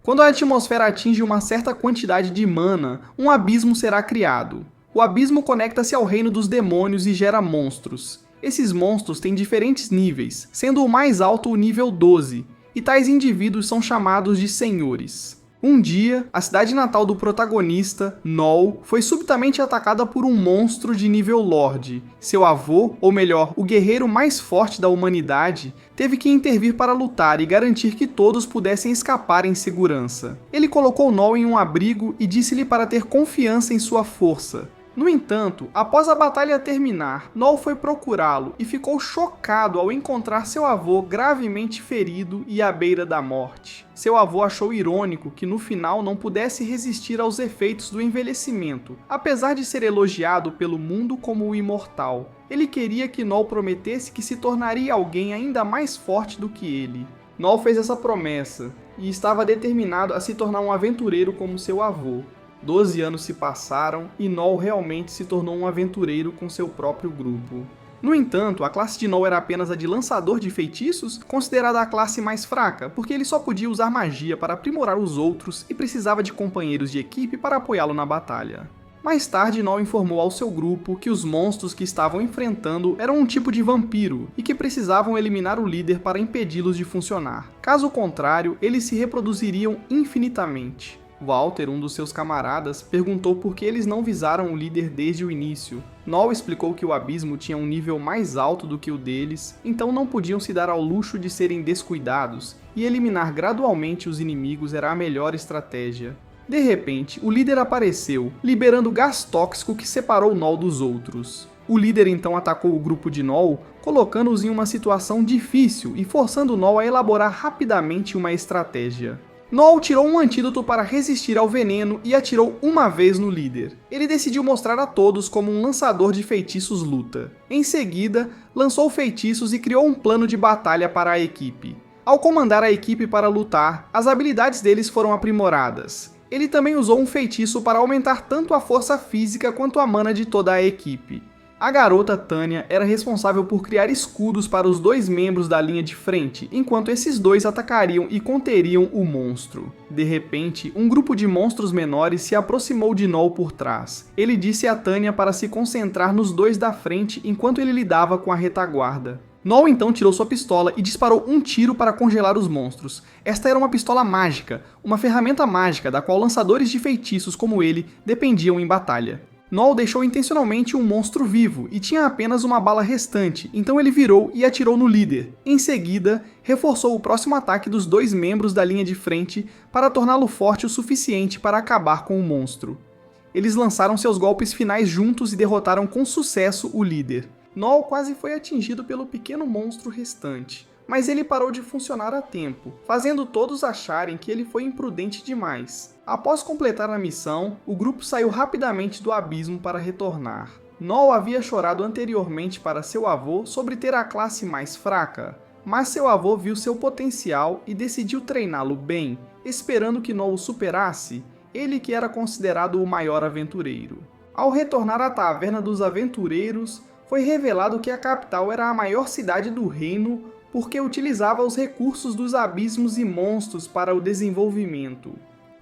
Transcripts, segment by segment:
Quando a atmosfera atinge uma certa quantidade de mana, um abismo será criado. O abismo conecta-se ao reino dos demônios e gera monstros. Esses monstros têm diferentes níveis, sendo o mais alto o nível 12, e tais indivíduos são chamados de senhores. Um dia, a cidade natal do protagonista, Noll, foi subitamente atacada por um monstro de nível Lorde. Seu avô, ou melhor, o guerreiro mais forte da humanidade, teve que intervir para lutar e garantir que todos pudessem escapar em segurança. Ele colocou Noll em um abrigo e disse-lhe para ter confiança em sua força. No entanto, após a batalha terminar, Noll foi procurá-lo e ficou chocado ao encontrar seu avô gravemente ferido e à beira da morte. Seu avô achou irônico que no final não pudesse resistir aos efeitos do envelhecimento, apesar de ser elogiado pelo mundo como o imortal. Ele queria que Noll prometesse que se tornaria alguém ainda mais forte do que ele. Noll fez essa promessa e estava determinado a se tornar um aventureiro como seu avô. 12 anos se passaram e Noll realmente se tornou um aventureiro com seu próprio grupo. No entanto, a classe de Noll era apenas a de lançador de feitiços, considerada a classe mais fraca, porque ele só podia usar magia para aprimorar os outros e precisava de companheiros de equipe para apoiá-lo na batalha. Mais tarde, Noll informou ao seu grupo que os monstros que estavam enfrentando eram um tipo de vampiro e que precisavam eliminar o líder para impedi-los de funcionar. Caso contrário, eles se reproduziriam infinitamente. Walter, um dos seus camaradas, perguntou por que eles não visaram o líder desde o início. Noll explicou que o abismo tinha um nível mais alto do que o deles, então não podiam se dar ao luxo de serem descuidados, e eliminar gradualmente os inimigos era a melhor estratégia. De repente, o líder apareceu, liberando gás tóxico que separou Noll dos outros. O líder então atacou o grupo de Noll, colocando-os em uma situação difícil e forçando Noll a elaborar rapidamente uma estratégia. Noll tirou um antídoto para resistir ao veneno e atirou uma vez no líder. Ele decidiu mostrar a todos como um lançador de feitiços luta. Em seguida, lançou feitiços e criou um plano de batalha para a equipe. Ao comandar a equipe para lutar, as habilidades deles foram aprimoradas. Ele também usou um feitiço para aumentar tanto a força física quanto a mana de toda a equipe. A garota Tanya era responsável por criar escudos para os dois membros da linha de frente, enquanto esses dois atacariam e conteriam o monstro. De repente, um grupo de monstros menores se aproximou de Noll por trás. Ele disse a Tanya para se concentrar nos dois da frente enquanto ele lidava com a retaguarda. Noll então tirou sua pistola e disparou um tiro para congelar os monstros. Esta era uma pistola mágica, uma ferramenta mágica da qual lançadores de feitiços como ele dependiam em batalha. Noll deixou intencionalmente um monstro vivo e tinha apenas uma bala restante, então ele virou e atirou no líder. Em seguida, reforçou o próximo ataque dos dois membros da linha de frente para torná-lo forte o suficiente para acabar com o monstro. Eles lançaram seus golpes finais juntos e derrotaram com sucesso o líder. Noll quase foi atingido pelo pequeno monstro restante, mas ele parou de funcionar a tempo, fazendo todos acharem que ele foi imprudente demais. Após completar a missão, o grupo saiu rapidamente do abismo para retornar. Noll havia chorado anteriormente para seu avô sobre ter a classe mais fraca, mas seu avô viu seu potencial e decidiu treiná-lo bem, esperando que Noll o superasse, ele que era considerado o maior aventureiro. Ao retornar à Taverna dos Aventureiros, foi revelado que a capital era a maior cidade do reino porque utilizava os recursos dos abismos e monstros para o desenvolvimento.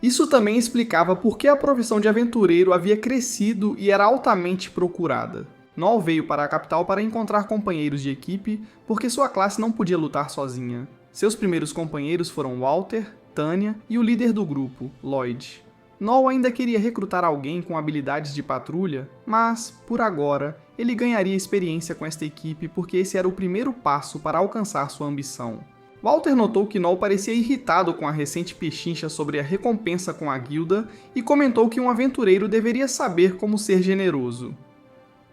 Isso também explicava por que a profissão de aventureiro havia crescido e era altamente procurada. Noll veio para a capital para encontrar companheiros de equipe, porque sua classe não podia lutar sozinha. Seus primeiros companheiros foram Walter, Tanya e o líder do grupo, Lloyd. Noll ainda queria recrutar alguém com habilidades de patrulha, mas, por agora, ele ganharia experiência com esta equipe porque esse era o primeiro passo para alcançar sua ambição. Walter notou que Noll parecia irritado com a recente pechincha sobre a recompensa com a guilda e comentou que um aventureiro deveria saber como ser generoso.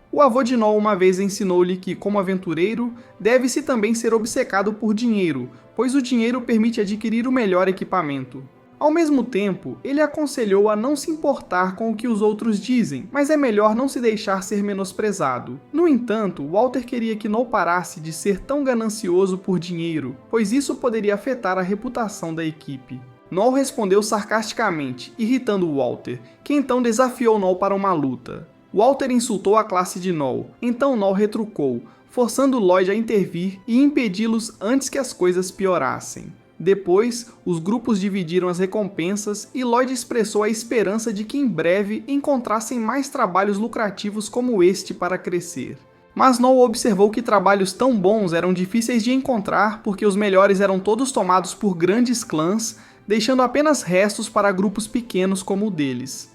O avô de Noll uma vez ensinou-lhe que, como aventureiro, deve-se também ser obcecado por dinheiro, pois o dinheiro permite adquirir o melhor equipamento. Ao mesmo tempo, ele aconselhou a não se importar com o que os outros dizem, mas é melhor não se deixar ser menosprezado. No entanto, Walter queria que Noll parasse de ser tão ganancioso por dinheiro, pois isso poderia afetar a reputação da equipe. Noll respondeu sarcasticamente, irritando Walter, que então desafiou Noll para uma luta. Walter insultou a classe de Noll, então Noll retrucou, forçando Lloyd a intervir e impedi-los antes que as coisas piorassem. Depois, os grupos dividiram as recompensas e Lloyd expressou a esperança de que em breve encontrassem mais trabalhos lucrativos como este para crescer. Mas Noel observou que trabalhos tão bons eram difíceis de encontrar porque os melhores eram todos tomados por grandes clãs, deixando apenas restos para grupos pequenos como o deles.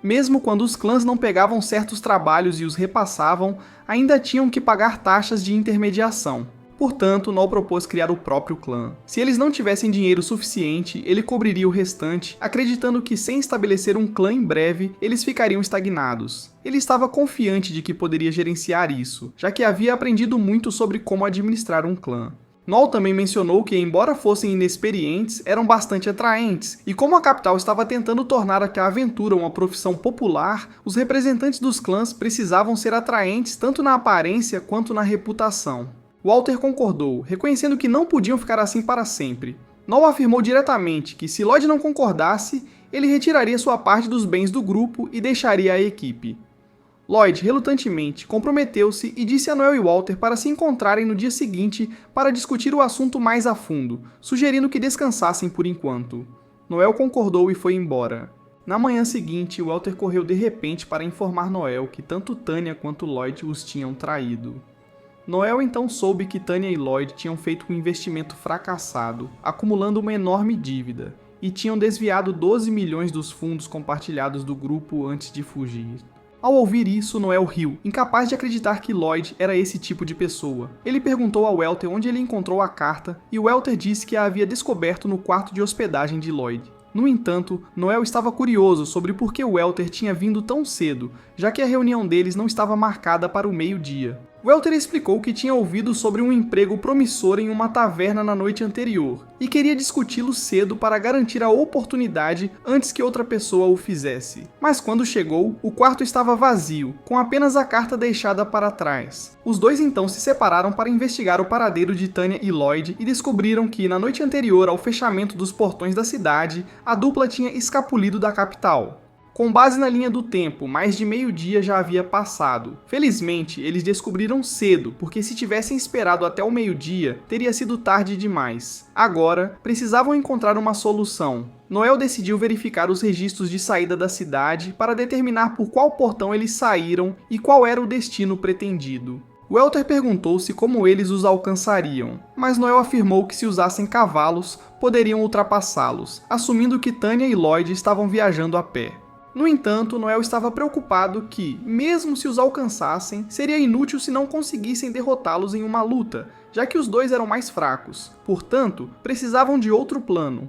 Mesmo quando os clãs não pegavam certos trabalhos e os repassavam, ainda tinham que pagar taxas de intermediação. Portanto, Noel propôs criar o próprio clã. Se eles não tivessem dinheiro suficiente, ele cobriria o restante, acreditando que sem estabelecer um clã em breve, eles ficariam estagnados. Ele estava confiante de que poderia gerenciar isso, já que havia aprendido muito sobre como administrar um clã. Noel também mencionou que, embora fossem inexperientes, eram bastante atraentes, e como a capital estava tentando tornar a aventura uma profissão popular, os representantes dos clãs precisavam ser atraentes tanto na aparência quanto na reputação. Walter concordou, reconhecendo que não podiam ficar assim para sempre. Noel afirmou diretamente que se Lloyd não concordasse, ele retiraria sua parte dos bens do grupo e deixaria a equipe. Lloyd, relutantemente, comprometeu-se e disse a Noel e Walter para se encontrarem no dia seguinte para discutir o assunto mais a fundo, sugerindo que descansassem por enquanto. Noel concordou e foi embora. Na manhã seguinte, Walter correu de repente para informar Noel que tanto Tanya quanto Lloyd os tinham traído. Noel então soube que Tanya e Lloyd tinham feito um investimento fracassado, acumulando uma enorme dívida, e tinham desviado 12 milhões dos fundos compartilhados do grupo antes de fugir. Ao ouvir isso, Noel riu, incapaz de acreditar que Lloyd era esse tipo de pessoa. Ele perguntou a Walter onde ele encontrou a carta, e Walter disse que a havia descoberto no quarto de hospedagem de Lloyd. No entanto, Noel estava curioso sobre por que Walter tinha vindo tão cedo, já que a reunião deles não estava marcada para o meio-dia. Walter explicou que tinha ouvido sobre um emprego promissor em uma taverna na noite anterior, e queria discuti-lo cedo para garantir a oportunidade antes que outra pessoa o fizesse. Mas quando chegou, o quarto estava vazio, com apenas a carta deixada para trás. Os dois então se separaram para investigar o paradeiro de Tanya e Lloyd e descobriram que, na noite anterior ao fechamento dos portões da cidade, a dupla tinha escapulido da capital. Com base na linha do tempo, mais de meio-dia já havia passado. Felizmente, eles descobriram cedo, porque se tivessem esperado até o meio-dia, teria sido tarde demais. Agora, precisavam encontrar uma solução. Noel decidiu verificar os registros de saída da cidade para determinar por qual portão eles saíram e qual era o destino pretendido. Walter perguntou-se como eles os alcançariam, mas Noel afirmou que se usassem cavalos, poderiam ultrapassá-los, assumindo que Tanya e Lloyd estavam viajando a pé. No entanto, Noel estava preocupado que, mesmo se os alcançassem, seria inútil se não conseguissem derrotá-los em uma luta, já que os dois eram mais fracos. Portanto, precisavam de outro plano.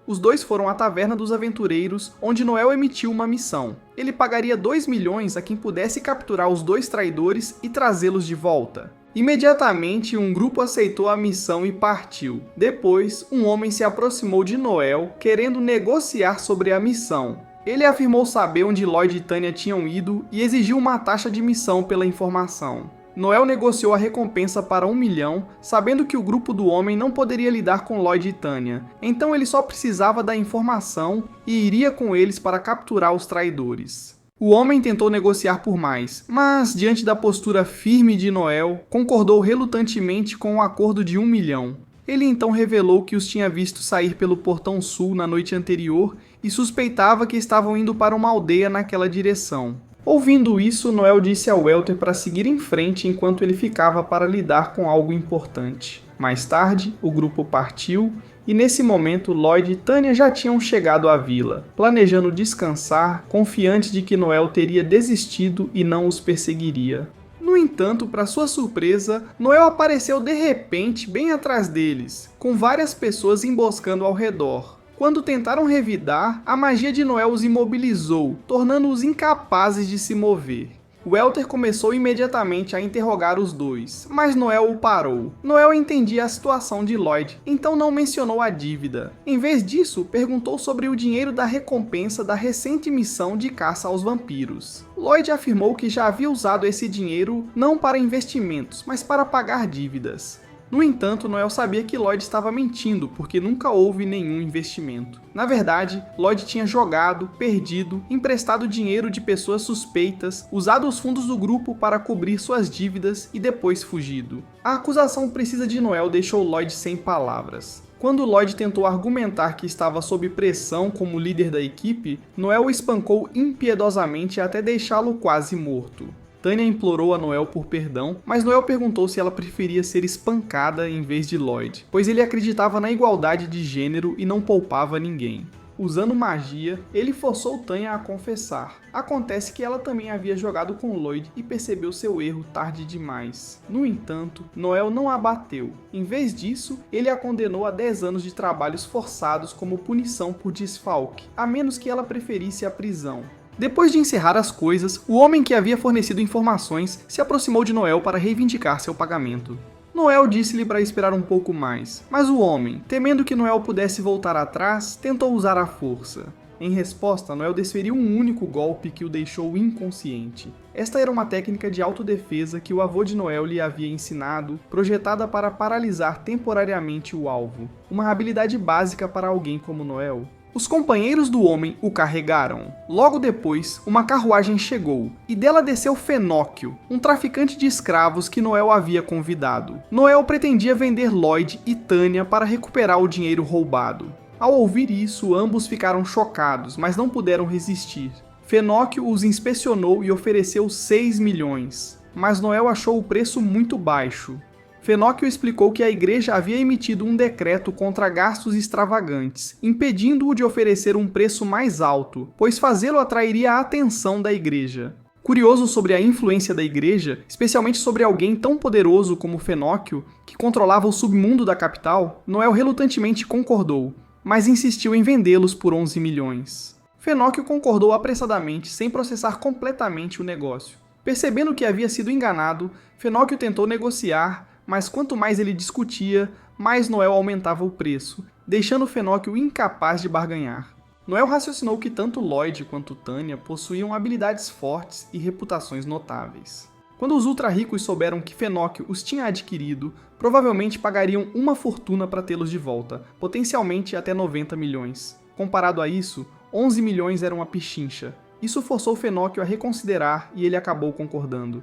Os dois foram à Taverna dos Aventureiros, onde Noel emitiu uma missão. Ele pagaria 2 milhões a quem pudesse capturar os dois traidores e trazê-los de volta. Imediatamente, um grupo aceitou a missão e partiu. Depois, um homem se aproximou de Noel, querendo negociar sobre a missão. Ele afirmou saber onde Lloyd e Tanya tinham ido e exigiu uma taxa de missão pela informação. Noel negociou a recompensa para 1 milhão, sabendo que o grupo do homem não poderia lidar com Lloyd e Tanya, então ele só precisava da informação e iria com eles para capturar os traidores. O homem tentou negociar por mais, mas, diante da postura firme de Noel, concordou relutantemente com o acordo de 1 milhão. Ele então revelou que os tinha visto sair pelo portão sul na noite anterior e suspeitava que estavam indo para uma aldeia naquela direção. Ouvindo isso, Noel disse a Walter para seguir em frente enquanto ele ficava para lidar com algo importante. Mais tarde, o grupo partiu e nesse momento Lloyd e Tanya já tinham chegado à vila, planejando descansar, confiantes de que Noel teria desistido e não os perseguiria. No entanto, para sua surpresa, Noel apareceu de repente bem atrás deles, com várias pessoas emboscando ao redor. Quando tentaram revidar, a magia de Noel os imobilizou, tornando-os incapazes de se mover. Walter começou imediatamente a interrogar os dois, mas Noel o parou. Noel entendia a situação de Lloyd, então não mencionou a dívida. Em vez disso, perguntou sobre o dinheiro da recompensa da recente missão de caça aos vampiros. Lloyd afirmou que já havia usado esse dinheiro não para investimentos, mas para pagar dívidas. No entanto, Noel sabia que Lloyd estava mentindo, porque nunca houve nenhum investimento. Na verdade, Lloyd tinha jogado, perdido, emprestado dinheiro de pessoas suspeitas, usado os fundos do grupo para cobrir suas dívidas e depois fugido. A acusação precisa de Noel deixou Lloyd sem palavras. Quando Lloyd tentou argumentar que estava sob pressão como líder da equipe, Noel o espancou impiedosamente até deixá-lo quase morto. Tanya implorou a Noel por perdão, mas Noel perguntou se ela preferia ser espancada em vez de Lloyd, pois ele acreditava na igualdade de gênero e não poupava ninguém. Usando magia, ele forçou Tanya a confessar. Acontece que ela também havia jogado com Lloyd e percebeu seu erro tarde demais. No entanto, Noel não a bateu. Em vez disso, ele a condenou a 10 anos de trabalhos forçados como punição por desfalque, a menos que ela preferisse a prisão. Depois de encerrar as coisas, o homem que havia fornecido informações se aproximou de Noel para reivindicar seu pagamento. Noel disse-lhe para esperar um pouco mais, mas o homem, temendo que Noel pudesse voltar atrás, tentou usar a força. Em resposta, Noel desferiu um único golpe que o deixou inconsciente. Esta era uma técnica de autodefesa que o avô de Noel lhe havia ensinado, projetada para paralisar temporariamente o alvo. Uma habilidade básica para alguém como Noel. Os companheiros do homem o carregaram. Logo depois, uma carruagem chegou, e dela desceu Fenóquio, um traficante de escravos que Noel havia convidado. Noel pretendia vender Lloyd e Tanya para recuperar o dinheiro roubado. Ao ouvir isso, ambos ficaram chocados, mas não puderam resistir. Fenóquio os inspecionou e ofereceu 6 milhões, mas Noel achou o preço muito baixo. Fenóquio explicou que a igreja havia emitido um decreto contra gastos extravagantes, impedindo-o de oferecer um preço mais alto, pois fazê-lo atrairia a atenção da igreja. Curioso sobre a influência da igreja, especialmente sobre alguém tão poderoso como Fenóquio, que controlava o submundo da capital, Noel relutantemente concordou, mas insistiu em vendê-los por 11 milhões. Fenóquio concordou apressadamente, sem processar completamente o negócio. Percebendo que havia sido enganado, Fenóquio tentou negociar, mas quanto mais ele discutia, mais Noel aumentava o preço, deixando Fenóquio incapaz de barganhar. Noel raciocinou que tanto Lloyd quanto Tanya possuíam habilidades fortes e reputações notáveis. Quando os ultra-ricos souberam que Fenóquio os tinha adquirido, provavelmente pagariam uma fortuna para tê-los de volta, potencialmente até 90 milhões. Comparado a isso, 11 milhões era uma pichincha. Isso forçou Fenóquio a reconsiderar e ele acabou concordando.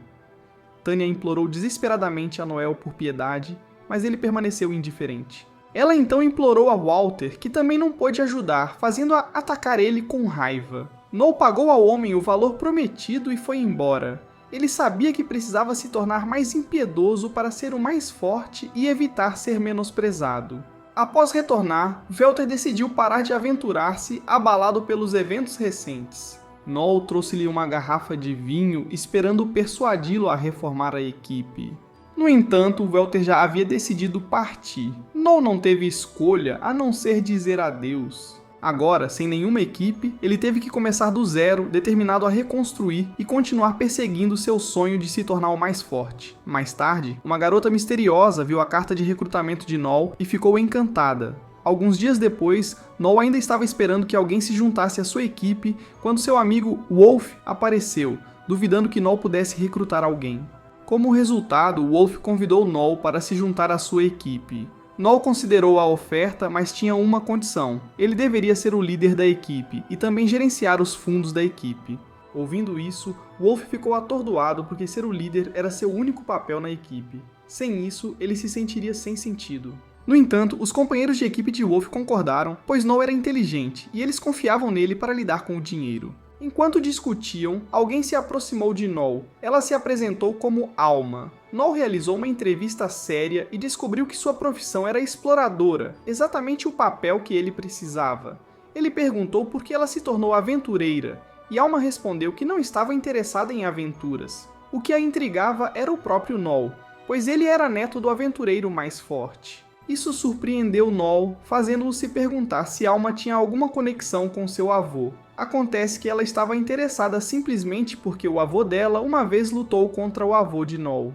Tanya implorou desesperadamente a Noel por piedade, mas ele permaneceu indiferente. Ela então implorou a Walter, que também não pôde ajudar, fazendo-a atacar ele com raiva. Noel pagou ao homem o valor prometido e foi embora. Ele sabia que precisava se tornar mais impiedoso para ser o mais forte e evitar ser menosprezado. Após retornar, Walter decidiu parar de aventurar-se, abalado pelos eventos recentes. Noel trouxe-lhe uma garrafa de vinho, esperando persuadi-lo a reformar a equipe. No entanto, Walter já havia decidido partir. Noel não teve escolha a não ser dizer adeus. Agora, sem nenhuma equipe, ele teve que começar do zero, determinado a reconstruir e continuar perseguindo seu sonho de se tornar o mais forte. Mais tarde, uma garota misteriosa viu a carta de recrutamento de Noel e ficou encantada. Alguns dias depois, Noel ainda estava esperando que alguém se juntasse à sua equipe quando seu amigo Wolf apareceu, duvidando que Noel pudesse recrutar alguém. Como resultado, Wolf convidou Noel para se juntar à sua equipe. Noel considerou a oferta, mas tinha uma condição: ele deveria ser o líder da equipe e também gerenciar os fundos da equipe. Ouvindo isso, Wolf ficou atordoado porque ser o líder era seu único papel na equipe. Sem isso, ele se sentiria sem sentido. No entanto, os companheiros de equipe de Wolf concordaram, pois Noel era inteligente e eles confiavam nele para lidar com o dinheiro. Enquanto discutiam, alguém se aproximou de Noel. Ela se apresentou como Alma. Noel realizou uma entrevista séria e descobriu que sua profissão era exploradora, exatamente o papel que ele precisava. Ele perguntou por que ela se tornou aventureira, e Alma respondeu que não estava interessada em aventuras. O que a intrigava era o próprio Noel, pois ele era neto do aventureiro mais forte. Isso surpreendeu Noel, fazendo-o se perguntar se Alma tinha alguma conexão com seu avô. Acontece que ela estava interessada simplesmente porque o avô dela uma vez lutou contra o avô de Noel.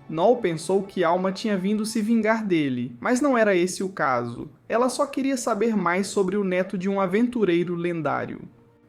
Noel pensou que Alma tinha vindo se vingar dele, mas não era esse o caso. Ela só queria saber mais sobre o neto de um aventureiro lendário.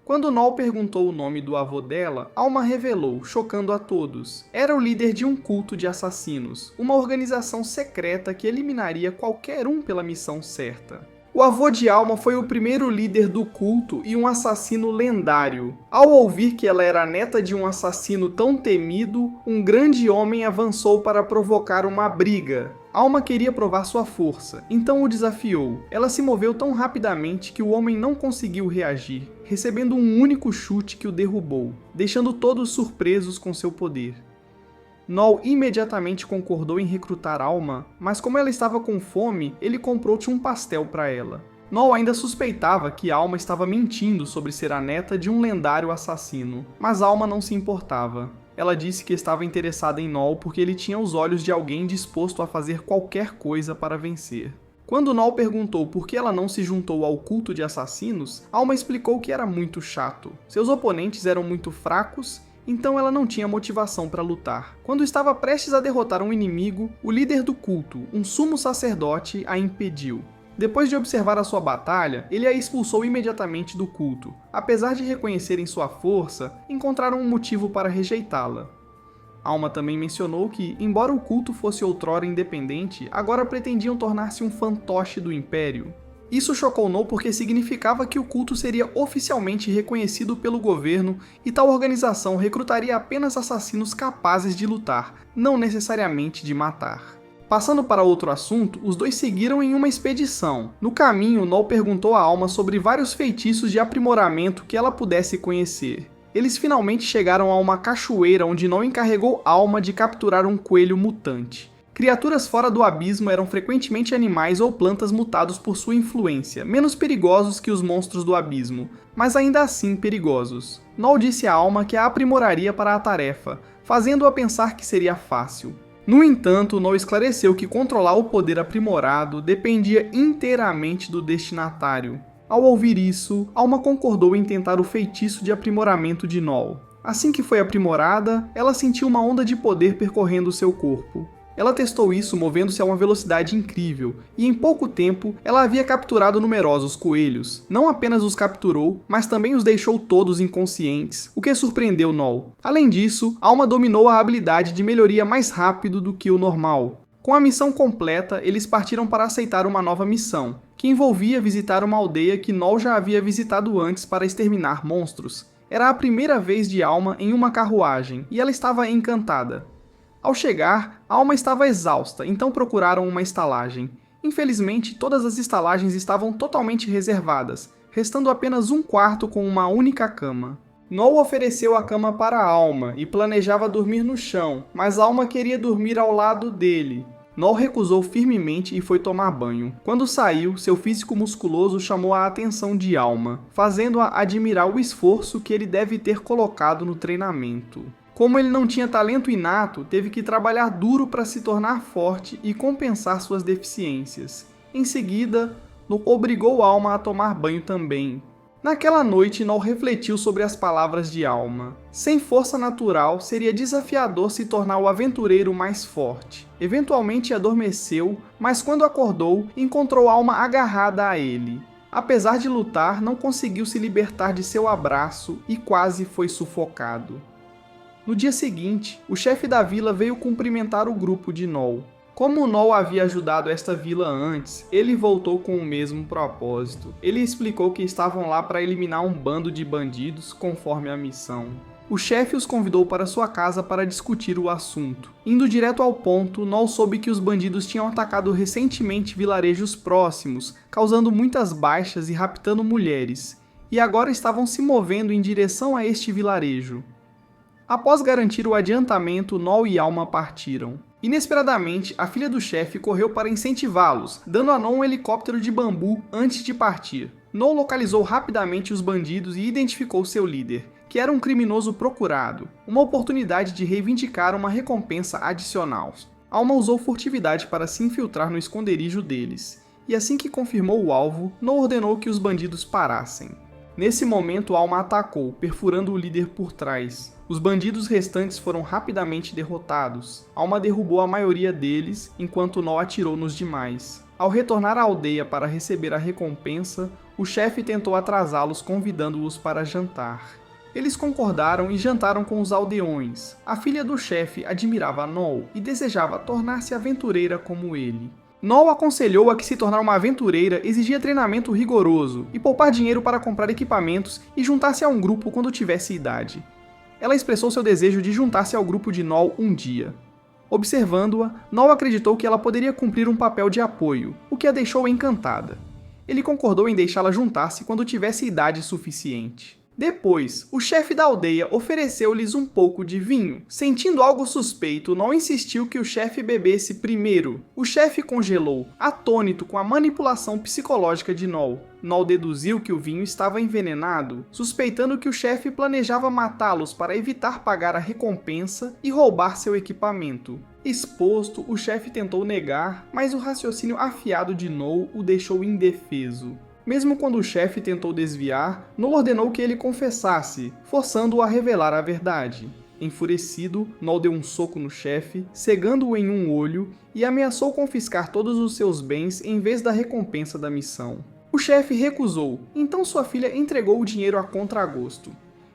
Quando Noel perguntou o nome do avô dela, Alma revelou, chocando a todos. Era o líder de um culto de assassinos, uma organização secreta que eliminaria qualquer um pela missão certa. O avô de Alma foi o primeiro líder do culto e um assassino lendário. Ao ouvir que ela era neta de um assassino tão temido, um grande homem avançou para provocar uma briga. Alma queria provar sua força, então o desafiou. Ela se moveu tão rapidamente que o homem não conseguiu reagir, recebendo um único chute que o derrubou, deixando todos surpresos com seu poder. Noll imediatamente concordou em recrutar Alma, mas como ela estava com fome, ele comprou-te um pastel para ela. Noll ainda suspeitava que Alma estava mentindo sobre ser a neta de um lendário assassino, mas Alma não se importava. Ela disse que estava interessada em Noll porque ele tinha os olhos de alguém disposto a fazer qualquer coisa para vencer. Quando Noll perguntou por que ela não se juntou ao culto de assassinos, Alma explicou que era muito chato. Seus oponentes eram muito fracos, então ela não tinha motivação para lutar. Quando estava prestes a derrotar um inimigo, o líder do culto, um sumo sacerdote, a impediu. Depois de observar a sua batalha, ele a expulsou imediatamente do culto. Apesar de reconhecerem sua força, encontraram um motivo para rejeitá-la. Alma também mencionou que, embora o culto fosse outrora independente, agora pretendiam tornar-se um fantoche do Império. Isso chocou Noll porque significava que o culto seria oficialmente reconhecido pelo governo e tal organização recrutaria apenas assassinos capazes de lutar, não necessariamente de matar. Passando para outro assunto, os dois seguiram em uma expedição. No caminho, Noll perguntou a Alma sobre vários feitiços de aprimoramento que ela pudesse conhecer. Eles finalmente chegaram a uma cachoeira onde Noll encarregou Alma de capturar um coelho mutante. Criaturas fora do abismo eram frequentemente animais ou plantas mutados por sua influência, menos perigosos que os monstros do abismo, mas ainda assim perigosos. Noll disse a Alma que a aprimoraria para a tarefa, fazendo-a pensar que seria fácil. No entanto, Noll esclareceu que controlar o poder aprimorado dependia inteiramente do destinatário. Ao ouvir isso, Alma concordou em tentar o feitiço de aprimoramento de Noll. Assim que foi aprimorada, ela sentiu uma onda de poder percorrendo seu corpo. Ela testou isso movendo-se a uma velocidade incrível, e em pouco tempo ela havia capturado numerosos coelhos. Não apenas os capturou, mas também os deixou todos inconscientes, o que surpreendeu Noll. Além disso, Alma dominou a habilidade de melhoria mais rápido do que o normal. Com a missão completa, eles partiram para aceitar uma nova missão, que envolvia visitar uma aldeia que Noll já havia visitado antes para exterminar monstros. Era a primeira vez de Alma em uma carruagem, e ela estava encantada. Ao chegar, Alma estava exausta, então procuraram uma estalagem. Infelizmente, todas as estalagens estavam totalmente reservadas, restando apenas um quarto com uma única cama. Noll ofereceu a cama para Alma e planejava dormir no chão, mas Alma queria dormir ao lado dele. Noll recusou firmemente e foi tomar banho. Quando saiu, seu físico musculoso chamou a atenção de Alma, fazendo-a admirar o esforço que ele deve ter colocado no treinamento. Como ele não tinha talento inato, teve que trabalhar duro para se tornar forte e compensar suas deficiências. Em seguida, Noll obrigou Alma a tomar banho também. Naquela noite, Noll refletiu sobre as palavras de Alma. Sem força natural, seria desafiador se tornar o aventureiro mais forte. Eventualmente adormeceu, mas quando acordou, encontrou Alma agarrada a ele. Apesar de lutar, não conseguiu se libertar de seu abraço e quase foi sufocado. No dia seguinte, o chefe da vila veio cumprimentar o grupo de Noll. Como Noll havia ajudado esta vila antes, ele voltou com o mesmo propósito. Ele explicou que estavam lá para eliminar um bando de bandidos, conforme a missão. O chefe os convidou para sua casa para discutir o assunto. Indo direto ao ponto, Noll soube que os bandidos tinham atacado recentemente vilarejos próximos, causando muitas baixas e raptando mulheres, e agora estavam se movendo em direção a este vilarejo. Após garantir o adiantamento, Noll e Alma partiram. Inesperadamente, a filha do chefe correu para incentivá-los, dando a Noll um helicóptero de bambu antes de partir. Noll localizou rapidamente os bandidos e identificou seu líder, que era um criminoso procurado, uma oportunidade de reivindicar uma recompensa adicional. Alma usou furtividade para se infiltrar no esconderijo deles, e assim que confirmou o alvo, Noll ordenou que os bandidos parassem. Nesse momento, Alma atacou, perfurando o líder por trás. Os bandidos restantes foram rapidamente derrotados. Alma derrubou a maioria deles, enquanto Noll atirou nos demais. Ao retornar à aldeia para receber a recompensa, o chefe tentou atrasá-los convidando-os para jantar. Eles concordaram e jantaram com os aldeões. A filha do chefe admirava Noll e desejava tornar-se aventureira como ele. Noll aconselhou a que se tornar uma aventureira exigia treinamento rigoroso e poupar dinheiro para comprar equipamentos e juntar-se a um grupo quando tivesse idade. Ela expressou seu desejo de juntar-se ao grupo de Noll um dia. Observando-a, Noll acreditou que ela poderia cumprir um papel de apoio, o que a deixou encantada. Ele concordou em deixá-la juntar-se quando tivesse idade suficiente. Depois, o chefe da aldeia ofereceu-lhes um pouco de vinho. Sentindo algo suspeito, Noll insistiu que o chefe bebesse primeiro. O chefe congelou, atônito com a manipulação psicológica de Noll. Noll deduziu que o vinho estava envenenado, suspeitando que o chefe planejava matá-los para evitar pagar a recompensa e roubar seu equipamento. Exposto, o chefe tentou negar, mas o raciocínio afiado de Noll o deixou indefeso. Mesmo quando o chefe tentou desviar, Noll ordenou que ele confessasse, forçando-o a revelar a verdade. Enfurecido, Noll deu um soco no chefe, cegando-o em um olho, e ameaçou confiscar todos os seus bens em vez da recompensa da missão. O chefe recusou, então sua filha entregou o dinheiro a contragosto.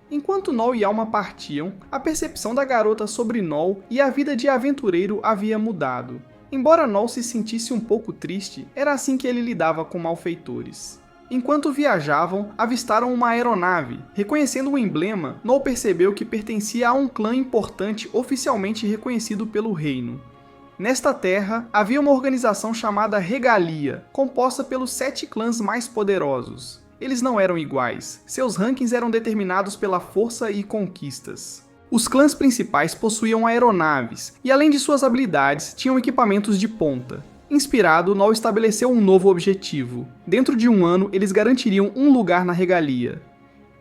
Enquanto Noll e Alma partiam, a percepção da garota sobre Noll e a vida de aventureiro havia mudado. Embora Noll se sentisse um pouco triste, era assim que ele lidava com malfeitores. Enquanto viajavam, avistaram uma aeronave. Reconhecendo o emblema, Noll percebeu que pertencia a um clã importante oficialmente reconhecido pelo reino. Nesta terra, havia uma organização chamada Regalia, composta pelos 7 clãs mais poderosos. Eles não eram iguais, seus rankings eram determinados pela força e conquistas. Os clãs principais possuíam aeronaves, e além de suas habilidades, tinham equipamentos de ponta. Inspirado, Noll estabeleceu um novo objetivo. Dentro de um ano, eles garantiriam um lugar na regalia.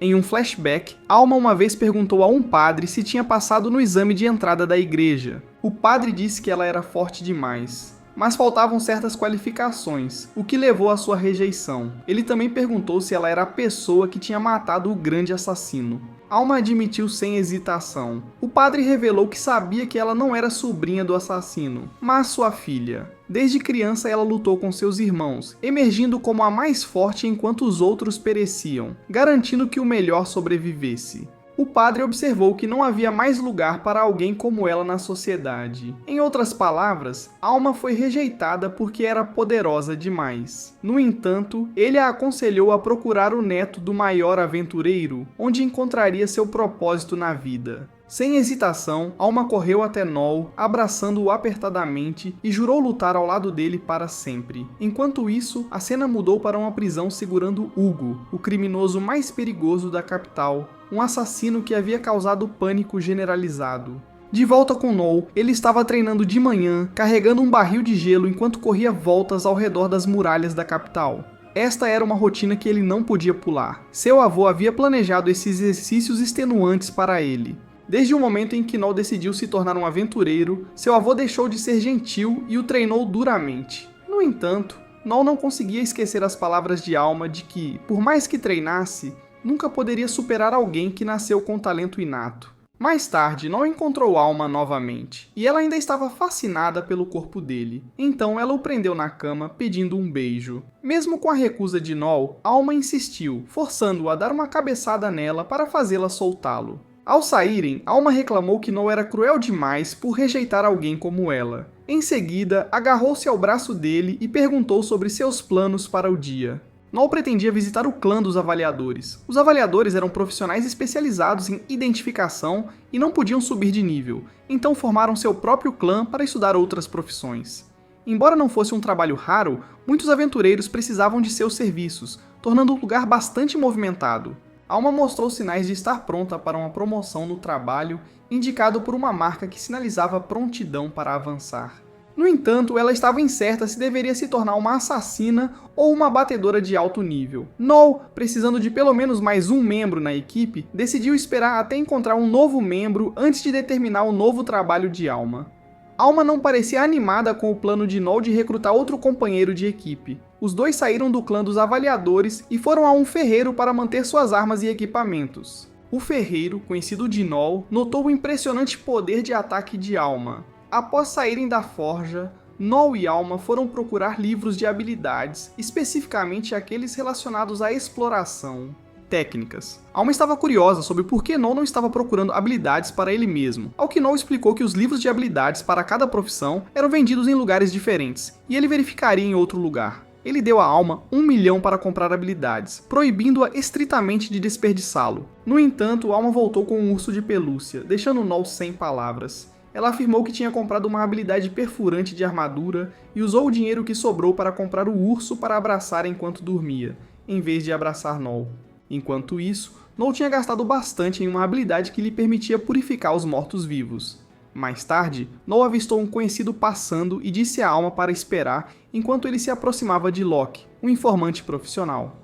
Em um flashback, Alma uma vez perguntou a um padre se tinha passado no exame de entrada da igreja. O padre disse que ela era forte demais, mas faltavam certas qualificações, o que levou à sua rejeição. Ele também perguntou se ela era a pessoa que tinha matado o grande assassino. Alma admitiu sem hesitação. O padre revelou que sabia que ela não era sobrinha do assassino, mas sua filha. Desde criança ela lutou com seus irmãos, emergindo como a mais forte enquanto os outros pereciam, garantindo que o melhor sobrevivesse. O padre observou que não havia mais lugar para alguém como ela na sociedade. Em outras palavras, Alma foi rejeitada porque era poderosa demais. No entanto, ele a aconselhou a procurar o neto do maior aventureiro, onde encontraria seu propósito na vida. Sem hesitação, Alma correu até Noll, abraçando-o apertadamente e jurou lutar ao lado dele para sempre. Enquanto isso, a cena mudou para uma prisão segurando Hugo, o criminoso mais perigoso da capital, um assassino que havia causado pânico generalizado. De volta com Noll, ele estava treinando de manhã, carregando um barril de gelo enquanto corria voltas ao redor das muralhas da capital. Esta era uma rotina que ele não podia pular. Seu avô havia planejado esses exercícios extenuantes para ele. Desde o momento em que Noll decidiu se tornar um aventureiro, seu avô deixou de ser gentil e o treinou duramente. No entanto, Noll não conseguia esquecer as palavras de Alma de que, por mais que treinasse, nunca poderia superar alguém que nasceu com talento inato. Mais tarde, Noll encontrou Alma novamente, e ela ainda estava fascinada pelo corpo dele. Então ela o prendeu na cama, pedindo um beijo. Mesmo com a recusa de Noll, Alma insistiu, forçando-o a dar uma cabeçada nela para fazê-la soltá-lo. Ao saírem, Alma reclamou que Noll era cruel demais por rejeitar alguém como ela. Em seguida, agarrou-se ao braço dele e perguntou sobre seus planos para o dia. Noll pretendia visitar o clã dos avaliadores. Os avaliadores eram profissionais especializados em identificação e não podiam subir de nível, então formaram seu próprio clã para estudar outras profissões. Embora não fosse um trabalho raro, muitos aventureiros precisavam de seus serviços, tornando o lugar bastante movimentado. Alma mostrou sinais de estar pronta para uma promoção no trabalho, indicado por uma marca que sinalizava prontidão para avançar. No entanto, ela estava incerta se deveria se tornar uma assassina ou uma batedora de alto nível. Noll, precisando de pelo menos mais um membro na equipe, decidiu esperar até encontrar um novo membro antes de determinar o novo trabalho de Alma. Alma não parecia animada com o plano de Noll de recrutar outro companheiro de equipe. Os dois saíram do clã dos avaliadores e foram a um ferreiro para manter suas armas e equipamentos. O ferreiro, conhecido de Noll, notou o impressionante poder de ataque de Alma. Após saírem da forja, Noll e Alma foram procurar livros de habilidades, especificamente aqueles relacionados à exploração. Técnicas. Alma estava curiosa sobre por que Noll não estava procurando habilidades para ele mesmo, ao que Noll explicou que os livros de habilidades para cada profissão eram vendidos em lugares diferentes, e ele verificaria em outro lugar. Ele deu a Alma 1 milhão para comprar habilidades, proibindo-a estritamente de desperdiçá-lo. No entanto, Alma voltou com um urso de pelúcia, deixando Noll sem palavras. Ela afirmou que tinha comprado uma habilidade perfurante de armadura e usou o dinheiro que sobrou para comprar o urso para abraçar enquanto dormia, em vez de abraçar Noel. Enquanto isso, Noel tinha gastado bastante em uma habilidade que lhe permitia purificar os mortos-vivos. Mais tarde, Noel avistou um conhecido passando e disse à alma para esperar enquanto ele se aproximava de Locke, um informante profissional.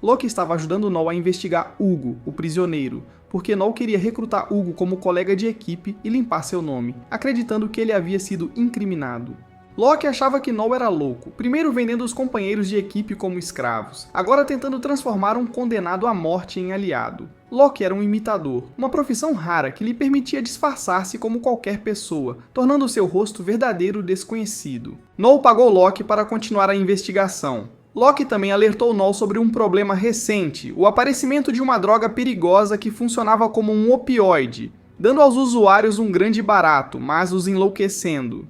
Locke estava ajudando Noel a investigar Hugo, o prisioneiro, porque Noel queria recrutar Hugo como colega de equipe e limpar seu nome, acreditando que ele havia sido incriminado. Locke achava que Noel era louco, primeiro vendendo os companheiros de equipe como escravos, agora tentando transformar um condenado à morte em aliado. Locke era um imitador, uma profissão rara que lhe permitia disfarçar-se como qualquer pessoa, tornando seu rosto verdadeiro desconhecido. Noel pagou Locke para continuar a investigação. Locke também alertou Noel sobre um problema recente, o aparecimento de uma droga perigosa que funcionava como um opioide, dando aos usuários um grande barato, mas os enlouquecendo.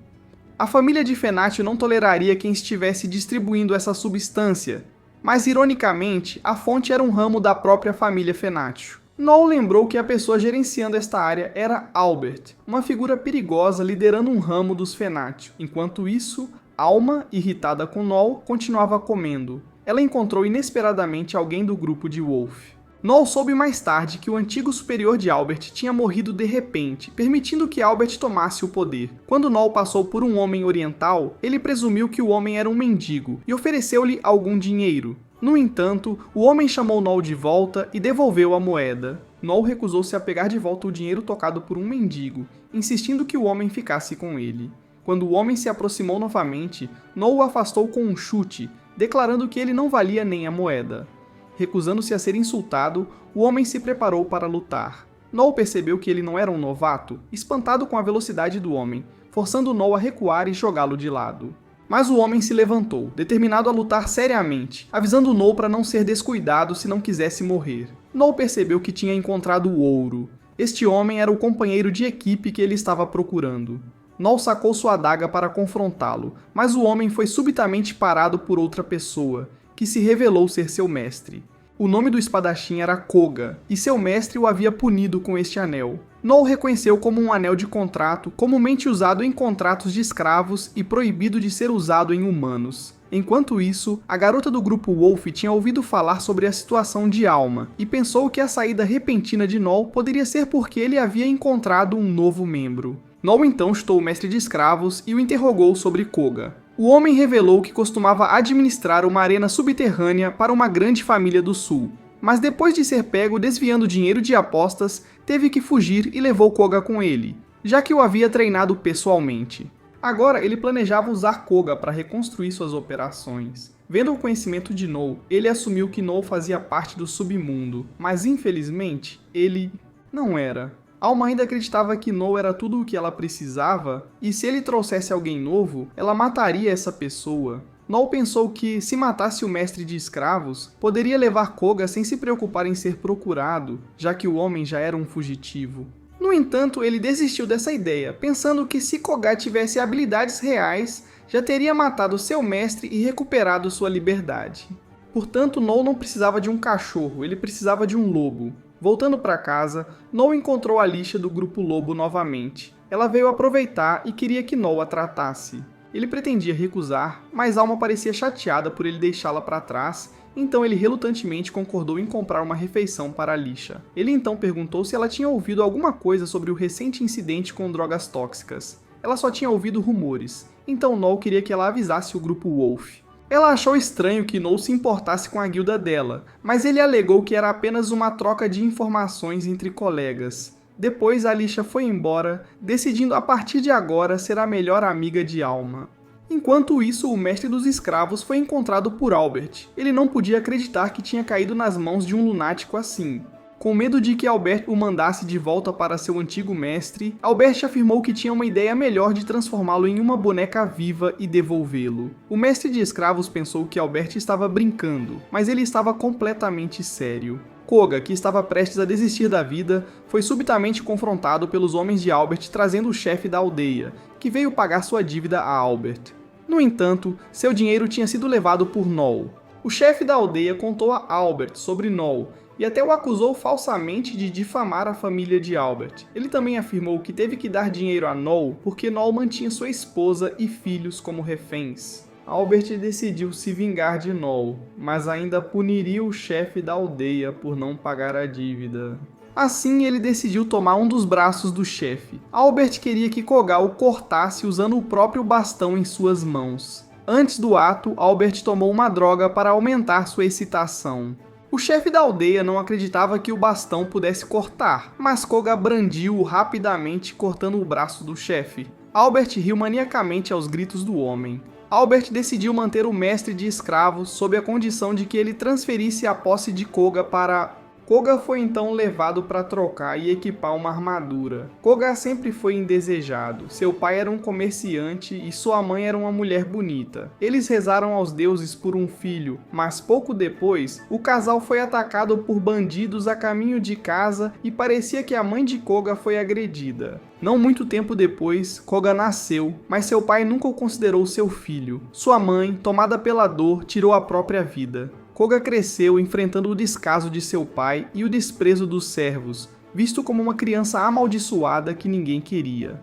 A família de Fenatio não toleraria quem estivesse distribuindo essa substância, mas ironicamente, a fonte era um ramo da própria família Fenatio. Noel lembrou que a pessoa gerenciando esta área era Albert, uma figura perigosa liderando um ramo dos Fenatio. Enquanto isso, Alma, irritada com Noel, continuava comendo. Ela encontrou inesperadamente alguém do grupo de Wolf. Noel soube mais tarde que o antigo superior de Albert tinha morrido de repente, permitindo que Albert tomasse o poder. Quando Noel passou por um homem oriental, ele presumiu que o homem era um mendigo e ofereceu-lhe algum dinheiro. No entanto, o homem chamou Noel de volta e devolveu a moeda. Noel recusou-se a pegar de volta o dinheiro tocado por um mendigo, insistindo que o homem ficasse com ele. Quando o homem se aproximou novamente, Noel o afastou com um chute, declarando que ele não valia nem a moeda. Recusando-se a ser insultado, o homem se preparou para lutar. Noel percebeu que ele não era um novato, espantado com a velocidade do homem, forçando Noel a recuar e jogá-lo de lado. Mas o homem se levantou, determinado a lutar seriamente, avisando Noel para não ser descuidado se não quisesse morrer. Noel percebeu que tinha encontrado o ouro. Este homem era o companheiro de equipe que ele estava procurando. Noel sacou sua adaga para confrontá-lo, mas o homem foi subitamente parado por outra pessoa, que se revelou ser seu mestre. O nome do espadachim era Koga, e seu mestre o havia punido com este anel. Noel reconheceu como um anel de contrato, comumente usado em contratos de escravos e proibido de ser usado em humanos. Enquanto isso, a garota do grupo Wolf tinha ouvido falar sobre a situação de Alma, e pensou que a saída repentina de Noel poderia ser porque ele havia encontrado um novo membro. Noel então chutou o mestre de escravos e o interrogou sobre Koga. O homem revelou que costumava administrar uma arena subterrânea para uma grande família do sul, mas depois de ser pego desviando dinheiro de apostas, teve que fugir e levou Koga com ele, já que o havia treinado pessoalmente. Agora ele planejava usar Koga para reconstruir suas operações. Vendo o conhecimento de Noel, ele assumiu que Noel fazia parte do submundo, mas infelizmente, ele não era. Alma ainda acreditava que Noel era tudo o que ela precisava, e se ele trouxesse alguém novo, ela mataria essa pessoa. Noel pensou que, se matasse o mestre de escravos, poderia levar Koga sem se preocupar em ser procurado, já que o homem já era um fugitivo. No entanto, ele desistiu dessa ideia, pensando que se Koga tivesse habilidades reais, já teria matado seu mestre e recuperado sua liberdade. Portanto, Noel não precisava de um cachorro, ele precisava de um lobo. Voltando para casa, Noel encontrou a Alicia do grupo Lobo novamente. Ela veio aproveitar e queria que Noel a tratasse. Ele pretendia recusar, mas Alma parecia chateada por ele deixá-la para trás, então ele relutantemente concordou em comprar uma refeição para Alicia. Ele então perguntou se ela tinha ouvido alguma coisa sobre o recente incidente com drogas tóxicas. Ela só tinha ouvido rumores, então Noel queria que ela avisasse o grupo Wolf. Ela achou estranho que Noel se importasse com a guilda dela, mas ele alegou que era apenas uma troca de informações entre colegas. Depois Alicia foi embora, decidindo a partir de agora ser a melhor amiga de Alma. Enquanto isso, o mestre dos escravos foi encontrado por Albert. Ele não podia acreditar que tinha caído nas mãos de um lunático assim. Com medo de que Albert o mandasse de volta para seu antigo mestre, Albert afirmou que tinha uma ideia melhor de transformá-lo em uma boneca viva e devolvê-lo. O mestre de escravos pensou que Albert estava brincando, mas ele estava completamente sério. Koga, que estava prestes a desistir da vida, foi subitamente confrontado pelos homens de Albert trazendo o chefe da aldeia, que veio pagar sua dívida a Albert. No entanto, seu dinheiro tinha sido levado por Noel. O chefe da aldeia contou a Albert sobre Noel e até o acusou falsamente de difamar a família de Albert. Ele também afirmou que teve que dar dinheiro a Noel porque Noel mantinha sua esposa e filhos como reféns. Albert decidiu se vingar de Noel, mas ainda puniria o chefe da aldeia por não pagar a dívida. Assim, ele decidiu tomar um dos braços do chefe. Albert queria que Koga o cortasse usando o próprio bastão em suas mãos. Antes do ato, Albert tomou uma droga para aumentar sua excitação. O chefe da aldeia não acreditava que o bastão pudesse cortar, mas Koga brandiu-o rapidamente, cortando o braço do chefe. Albert riu maniacamente aos gritos do homem. Albert decidiu manter o mestre de escravos sob a condição de que ele transferisse a posse de Koga para... Koga foi então levado para trocar e equipar uma armadura. Koga sempre foi indesejado. Seu pai era um comerciante e sua mãe era uma mulher bonita. Eles rezaram aos deuses por um filho, mas pouco depois, o casal foi atacado por bandidos a caminho de casa e parecia que a mãe de Koga foi agredida. Não muito tempo depois, Koga nasceu, mas seu pai nunca o considerou seu filho. Sua mãe, tomada pela dor, tirou a própria vida. Koga cresceu enfrentando o descaso de seu pai e o desprezo dos servos, visto como uma criança amaldiçoada que ninguém queria.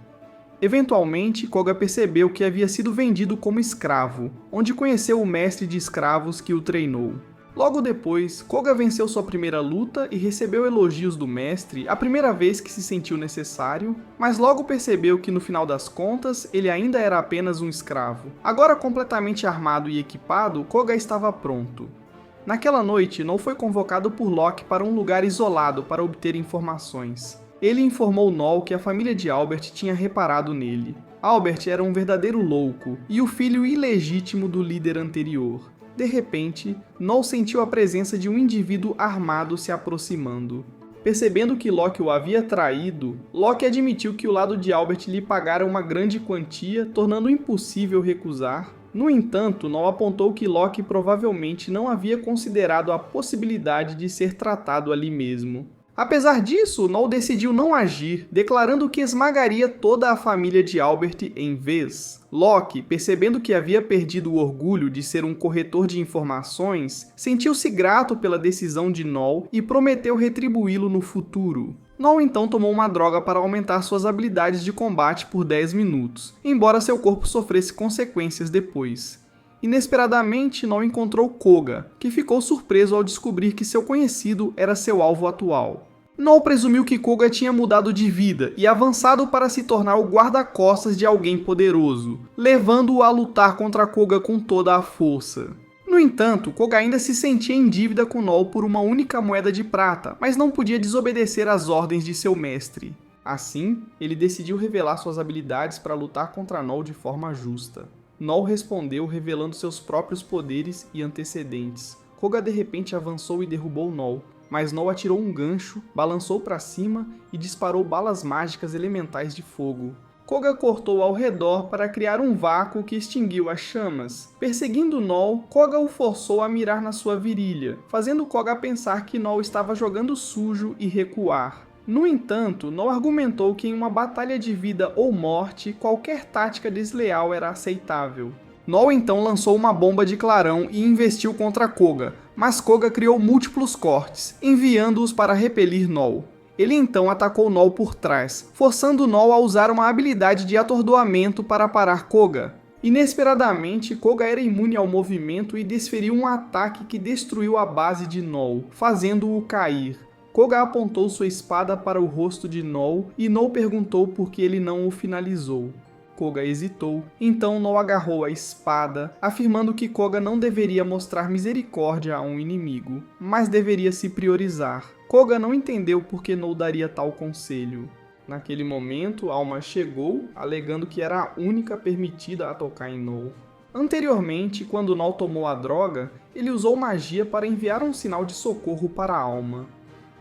Eventualmente, Koga percebeu que havia sido vendido como escravo, onde conheceu o mestre de escravos que o treinou. Logo depois, Koga venceu sua primeira luta e recebeu elogios do mestre a primeira vez que se sentiu necessário, mas logo percebeu que no final das contas ele ainda era apenas um escravo. Agora completamente armado e equipado, Koga estava pronto. Naquela noite, Noel foi convocado por Locke para um lugar isolado para obter informações. Ele informou Noel que a família de Albert tinha reparado nele. Albert era um verdadeiro louco e o filho ilegítimo do líder anterior. De repente, Noel sentiu a presença de um indivíduo armado se aproximando. Percebendo que Locke o havia traído, Locke admitiu que o lado de Albert lhe pagara uma grande quantia, tornando impossível recusar. No entanto, Noel apontou que Locke provavelmente não havia considerado a possibilidade de ser tratado ali mesmo. Apesar disso, Noel decidiu não agir, declarando que esmagaria toda a família de Albert em vez. Locke, percebendo que havia perdido o orgulho de ser um corretor de informações, sentiu-se grato pela decisão de Noel e prometeu retribuí-lo no futuro. Noel então tomou uma droga para aumentar suas habilidades de combate por 10 minutos, embora seu corpo sofresse consequências depois. Inesperadamente, Noel encontrou Koga, que ficou surpreso ao descobrir que seu conhecido era seu alvo atual. Noel presumiu que Koga tinha mudado de vida e avançado para se tornar o guarda-costas de alguém poderoso, levando-o a lutar contra Koga com toda a força. No entanto, Koga ainda se sentia em dívida com Noel por uma única moeda de prata, mas não podia desobedecer às ordens de seu mestre. Assim, ele decidiu revelar suas habilidades para lutar contra Noel de forma justa. Noel respondeu revelando seus próprios poderes e antecedentes. Koga de repente avançou e derrubou Noel, mas Noel atirou um gancho, balançou para cima e disparou balas mágicas elementais de fogo. Koga cortou ao redor para criar um vácuo que extinguiu as chamas. Perseguindo Noel, Koga o forçou a mirar na sua virilha, fazendo Koga pensar que Noel estava jogando sujo e recuar. No entanto, Noel argumentou que em uma batalha de vida ou morte, qualquer tática desleal era aceitável. Noel então lançou uma bomba de clarão e investiu contra Koga, mas Koga criou múltiplos cortes, enviando-os para repelir Noel. Ele então atacou Noel por trás, forçando Noel a usar uma habilidade de atordoamento para parar Koga. Inesperadamente, Koga era imune ao movimento e desferiu um ataque que destruiu a base de Noel, fazendo-o cair. Koga apontou sua espada para o rosto de Noel e Noel perguntou por que ele não o finalizou. Koga hesitou, então Noel agarrou a espada, afirmando que Koga não deveria mostrar misericórdia a um inimigo, mas deveria se priorizar. Koga não entendeu por que Noel daria tal conselho. Naquele momento, Alma chegou, alegando que era a única permitida a tocar em Noel. Anteriormente, quando Noel tomou a droga, ele usou magia para enviar um sinal de socorro para Alma.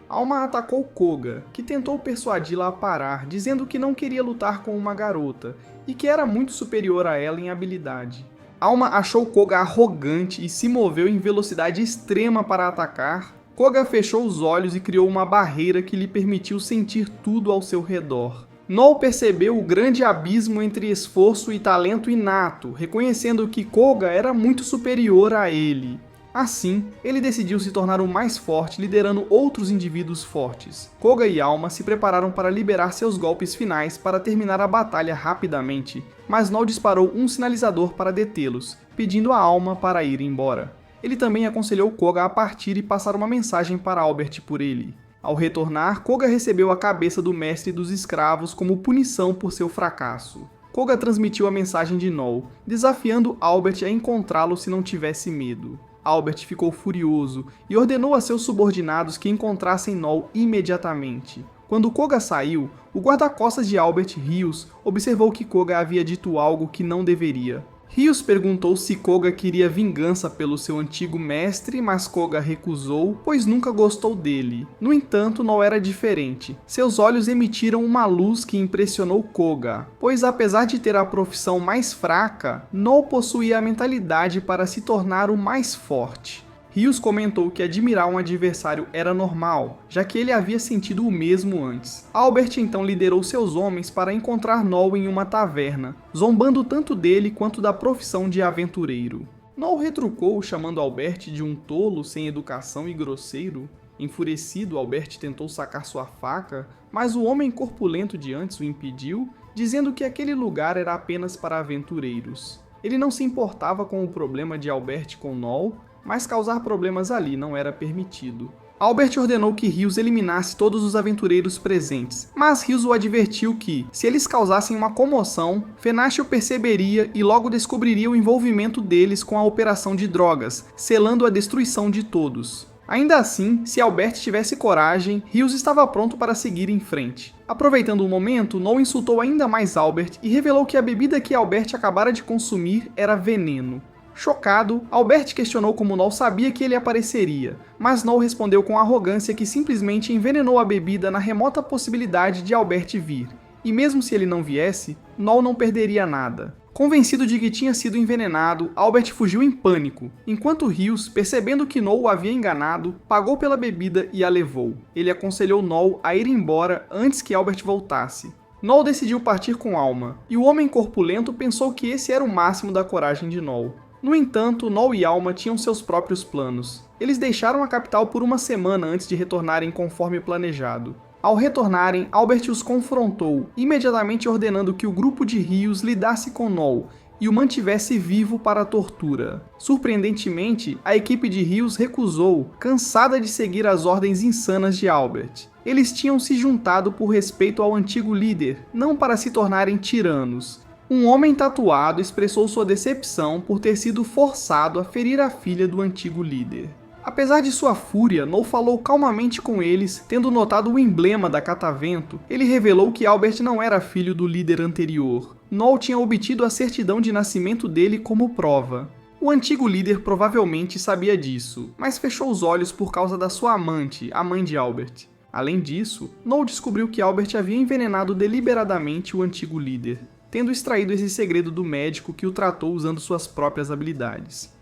Alma atacou Koga, que tentou persuadi-la a parar, dizendo que não queria lutar com uma garota, e que era muito superior a ela em habilidade. Alma achou Koga arrogante e se moveu em velocidade extrema para atacar. Koga fechou os olhos e criou uma barreira que lhe permitiu sentir tudo ao seu redor. Noel percebeu o grande abismo entre esforço e talento inato, reconhecendo que Koga era muito superior a ele. Assim, ele decidiu se tornar o mais forte, liderando outros indivíduos fortes. Koga e Alma se prepararam para liberar seus golpes finais para terminar a batalha rapidamente, mas Null disparou um sinalizador para detê-los, pedindo a Alma para ir embora. Ele também aconselhou Koga a partir e passar uma mensagem para Albert por ele. Ao retornar, Koga recebeu a cabeça do mestre dos escravos como punição por seu fracasso. Koga transmitiu a mensagem de Null, desafiando Albert a encontrá-lo se não tivesse medo. Albert ficou furioso e ordenou a seus subordinados que encontrassem Null imediatamente. Quando Koga saiu, o guarda-costas de Albert, Rios, observou que Koga havia dito algo que não deveria. Rios perguntou se Koga queria vingança pelo seu antigo mestre, mas Koga recusou, pois nunca gostou dele. No entanto, Null era diferente. Seus olhos emitiram uma luz que impressionou Koga, pois apesar de ter a profissão mais fraca, Null possuía a mentalidade para se tornar o mais forte. Rios comentou que admirar um adversário era normal, já que ele havia sentido o mesmo antes. Albert então liderou seus homens para encontrar Null em uma taverna, zombando tanto dele quanto da profissão de aventureiro. Null retrucou, chamando Albert de um tolo sem educação e grosseiro. Enfurecido, Albert tentou sacar sua faca, mas o homem corpulento de antes o impediu, dizendo que aquele lugar era apenas para aventureiros. Ele não se importava com o problema de Albert com Null, mas causar problemas ali não era permitido. Albert ordenou que Rios eliminasse todos os aventureiros presentes, mas Rios o advertiu que, se eles causassem uma comoção, Fenachio perceberia e logo descobriria o envolvimento deles com a operação de drogas, selando a destruição de todos. Ainda assim, se Albert tivesse coragem, Rios estava pronto para seguir em frente. Aproveitando o momento, Null insultou ainda mais Albert e revelou que a bebida que Albert acabara de consumir era veneno. Chocado, Albert questionou como Null sabia que ele apareceria, mas Null respondeu com arrogância que simplesmente envenenou a bebida na remota possibilidade de Albert vir, e mesmo se ele não viesse, Null não perderia nada. Convencido de que tinha sido envenenado, Albert fugiu em pânico, enquanto Rios, percebendo que Null o havia enganado, pagou pela bebida e a levou. Ele aconselhou Null a ir embora antes que Albert voltasse. Null decidiu partir com Alma, e o homem corpulento pensou que esse era o máximo da coragem de Null. No entanto, Null e Alma tinham seus próprios planos. Eles deixaram a capital por uma semana antes de retornarem conforme planejado. Ao retornarem, Albert os confrontou, imediatamente ordenando que o grupo de Rios lidasse com Null e o mantivesse vivo para a tortura. Surpreendentemente, a equipe de Rios recusou, cansada de seguir as ordens insanas de Albert. Eles tinham se juntado por respeito ao antigo líder, não para se tornarem tiranos. Um homem tatuado expressou sua decepção por ter sido forçado a ferir a filha do antigo líder. Apesar de sua fúria, Null falou calmamente com eles, tendo notado o emblema da catavento. Ele revelou que Albert não era filho do líder anterior. Null tinha obtido a certidão de nascimento dele como prova. O antigo líder provavelmente sabia disso, mas fechou os olhos por causa da sua amante, a mãe de Albert. Além disso, Null descobriu que Albert havia envenenado deliberadamente o antigo líder, tendo extraído esse segredo do médico que o tratou usando suas próprias habilidades.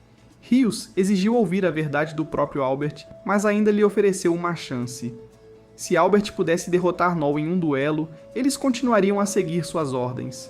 Rios exigiu ouvir a verdade do próprio Albert, mas ainda lhe ofereceu uma chance. Se Albert pudesse derrotar Null em um duelo, eles continuariam a seguir suas ordens.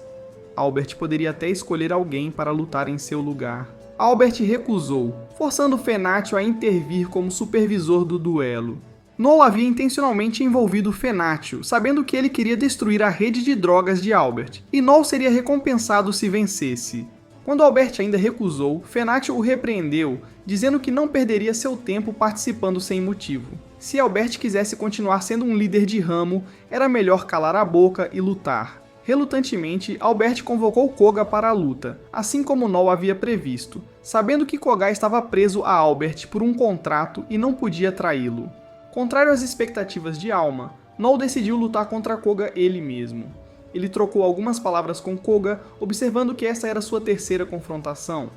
Albert poderia até escolher alguém para lutar em seu lugar. Albert recusou, forçando Fenachio a intervir como supervisor do duelo. Null havia intencionalmente envolvido Fenachio, sabendo que ele queria destruir a rede de drogas de Albert, e Null seria recompensado se vencesse. Quando Albert ainda recusou, Fenachio o repreendeu, dizendo que não perderia seu tempo participando sem motivo. Se Albert quisesse continuar sendo um líder de ramo, era melhor calar a boca e lutar. Relutantemente, Albert convocou Koga para a luta, assim como Null havia previsto, sabendo que Koga estava preso a Albert por um contrato e não podia traí-lo. Contrário às expectativas de Alma, Null decidiu lutar contra Koga ele mesmo. Ele trocou algumas palavras com Koga, observando que essa era sua terceira confrontação.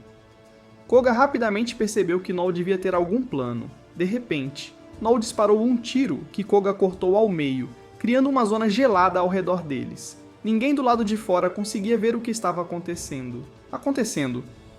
Koga rapidamente percebeu que Null devia ter algum plano. De repente, Null disparou um tiro que Koga cortou ao meio, criando uma zona gelada ao redor deles. Ninguém do lado de fora conseguia ver o que estava acontecendo.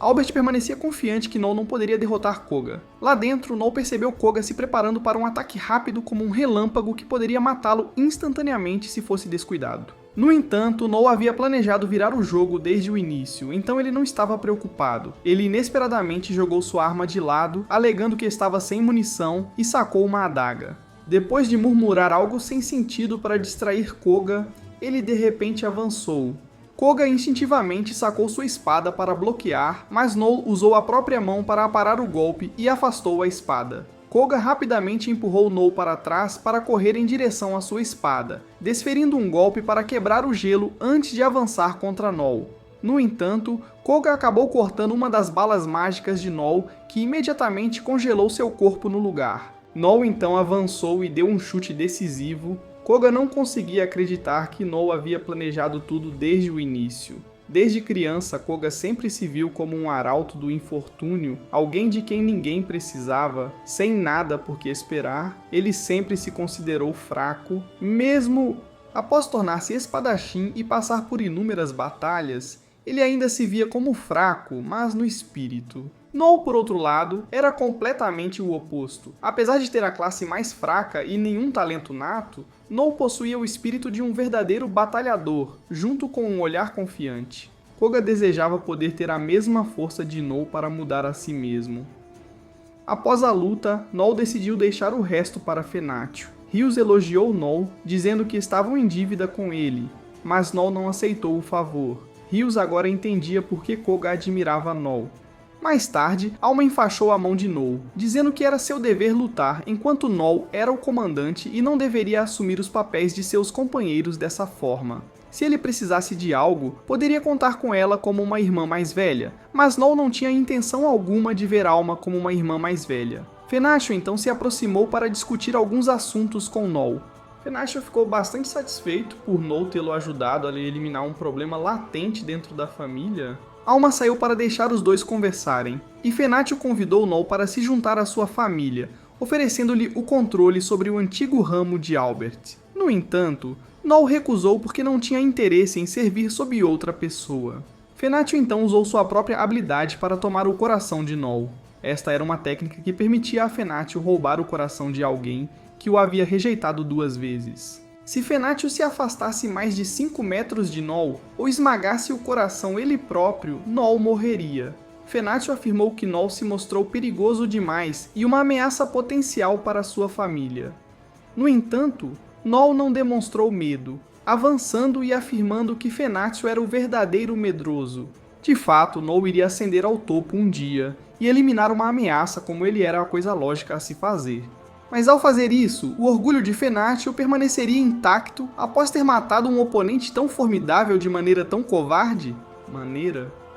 Albert permanecia confiante que Null não poderia derrotar Koga. Lá dentro, Null percebeu Koga se preparando para um ataque rápido como um relâmpago que poderia matá-lo instantaneamente se fosse descuidado. No entanto, Noh havia planejado virar o jogo desde o início, então ele não estava preocupado. Ele inesperadamente jogou sua arma de lado, alegando que estava sem munição, e sacou uma adaga. Depois de murmurar algo sem sentido para distrair Koga, ele de repente avançou. Koga instintivamente sacou sua espada para bloquear, mas Noh usou a própria mão para aparar o golpe e afastou a espada. Koga rapidamente empurrou Noh para trás para correr em direção à sua espada, desferindo um golpe para quebrar o gelo antes de avançar contra Noh. No entanto, Koga acabou cortando uma das balas mágicas de Noh, que imediatamente congelou seu corpo no lugar. Noh então avançou e deu um chute decisivo. Koga não conseguia acreditar que Noh havia planejado tudo desde o início. Desde criança, Koga sempre se viu como um arauto do infortúnio, alguém de quem ninguém precisava, sem nada por que esperar. Ele sempre se considerou fraco, mesmo após tornar-se espadachim e passar por inúmeras batalhas, ele ainda se via como fraco, mas no espírito. Noh, por outro lado, era completamente o oposto. Apesar de ter a classe mais fraca e nenhum talento nato, Noh possuía o espírito de um verdadeiro batalhador, junto com um olhar confiante. Koga desejava poder ter a mesma força de Noh para mudar a si mesmo. Após a luta, Noh decidiu deixar o resto para Fenatio. Ryuz elogiou Noh, dizendo que estavam em dívida com ele, mas Noh não aceitou o favor. Ryuz agora entendia por que Koga admirava Noh. Mais tarde, Alma enfaixou a mão de Noh, dizendo que era seu dever lutar enquanto Noh era o comandante e não deveria assumir os papéis de seus companheiros dessa forma. Se ele precisasse de algo, poderia contar com ela como uma irmã mais velha, mas Noh não tinha intenção alguma de ver Alma como uma irmã mais velha. Fenatio então se aproximou para discutir alguns assuntos com Noh. Fenatio ficou bastante satisfeito por Noh tê-lo ajudado a eliminar um problema latente dentro da família. Alma saiu para deixar os dois conversarem, e Fenatio convidou Noh para se juntar à sua família, oferecendo-lhe o controle sobre o antigo ramo de Albert. No entanto, Noh recusou porque não tinha interesse em servir sob outra pessoa. Fenatio então usou sua própria habilidade para tomar o coração de Noh. Esta era uma técnica que permitia a Fenatio roubar o coração de alguém que o havia rejeitado 2 vezes. Se Fenatio se afastasse mais de 5 metros de Noh ou esmagasse o coração ele próprio, Noh morreria. Fenatio afirmou que Noh se mostrou perigoso demais e uma ameaça potencial para sua família. No entanto, Noh não demonstrou medo, avançando e afirmando que Fenatio era o verdadeiro medroso. De fato, Noh iria ascender ao topo um dia e eliminar uma ameaça como ele era a coisa lógica a se fazer. Mas ao fazer isso, o orgulho de Fenatio permaneceria intacto após ter matado um oponente tão formidável de maneira tão covarde?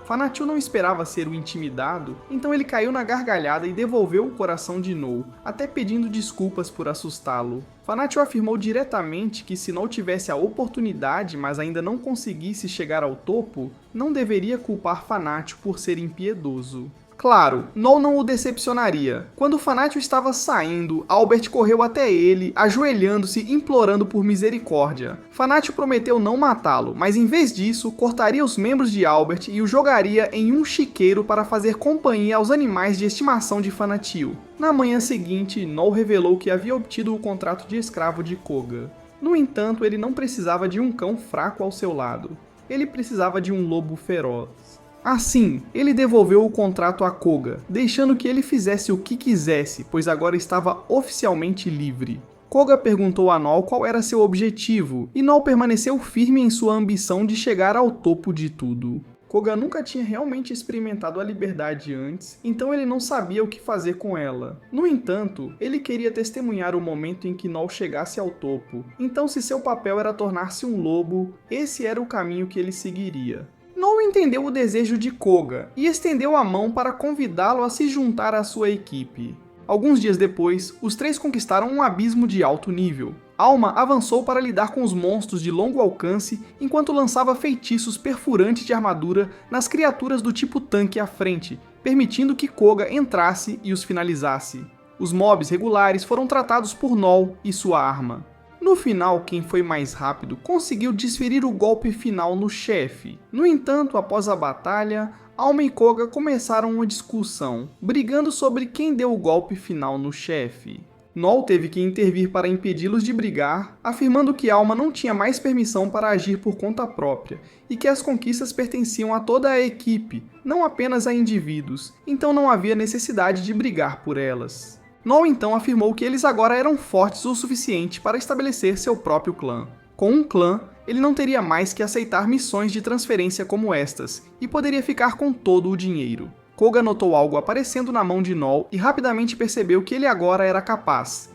Fenatio não esperava ser o intimidado, então ele caiu na gargalhada e devolveu o coração de Noh, até pedindo desculpas por assustá-lo. Fenatio afirmou diretamente que se Noh tivesse a oportunidade, mas ainda não conseguisse chegar ao topo, não deveria culpar Fenatio por ser impiedoso. Claro, Noh não o decepcionaria. Quando Fenatio estava saindo, Albert correu até ele, ajoelhando-se e implorando por misericórdia. Fenatio prometeu não matá-lo, mas em vez disso, cortaria os membros de Albert e o jogaria em um chiqueiro para fazer companhia aos animais de estimação de Fenatio. Na manhã seguinte, Noh revelou que havia obtido o contrato de escravo de Koga. No entanto, ele não precisava de um cão fraco ao seu lado. Ele precisava de um lobo feroz. Assim, ele devolveu o contrato a Koga, deixando que ele fizesse o que quisesse, pois agora estava oficialmente livre. Koga perguntou a Noh qual era seu objetivo, e Noh permaneceu firme em sua ambição de chegar ao topo de tudo. Koga nunca tinha realmente experimentado a liberdade antes, então ele não sabia o que fazer com ela. No entanto, ele queria testemunhar o momento em que Noh chegasse ao topo, então se seu papel era tornar-se um lobo, esse era o caminho que ele seguiria. Noh entendeu o desejo de Koga e estendeu a mão para convidá-lo a se juntar à sua equipe. Alguns dias depois, os 3 conquistaram um abismo de alto nível. Alma avançou para lidar com os monstros de longo alcance enquanto lançava feitiços perfurantes de armadura nas criaturas do tipo tanque à frente, permitindo que Koga entrasse e os finalizasse. Os mobs regulares foram tratados por Noh e sua arma. No final, quem foi mais rápido conseguiu desferir o golpe final no chefe. No entanto, após a batalha, Alma e Koga começaram uma discussão, brigando sobre quem deu o golpe final no chefe. Noll teve que intervir para impedi-los de brigar, afirmando que Alma não tinha mais permissão para agir por conta própria e que as conquistas pertenciam a toda a equipe, não apenas a indivíduos, então não havia necessidade de brigar por elas. Noll então afirmou que eles agora eram fortes o suficiente para estabelecer seu próprio clã. Com um clã, ele não teria mais que aceitar missões de transferência como estas e poderia ficar com todo o dinheiro. Koga notou algo aparecendo na mão de Noll e rapidamente percebeu que ele agora era capaz.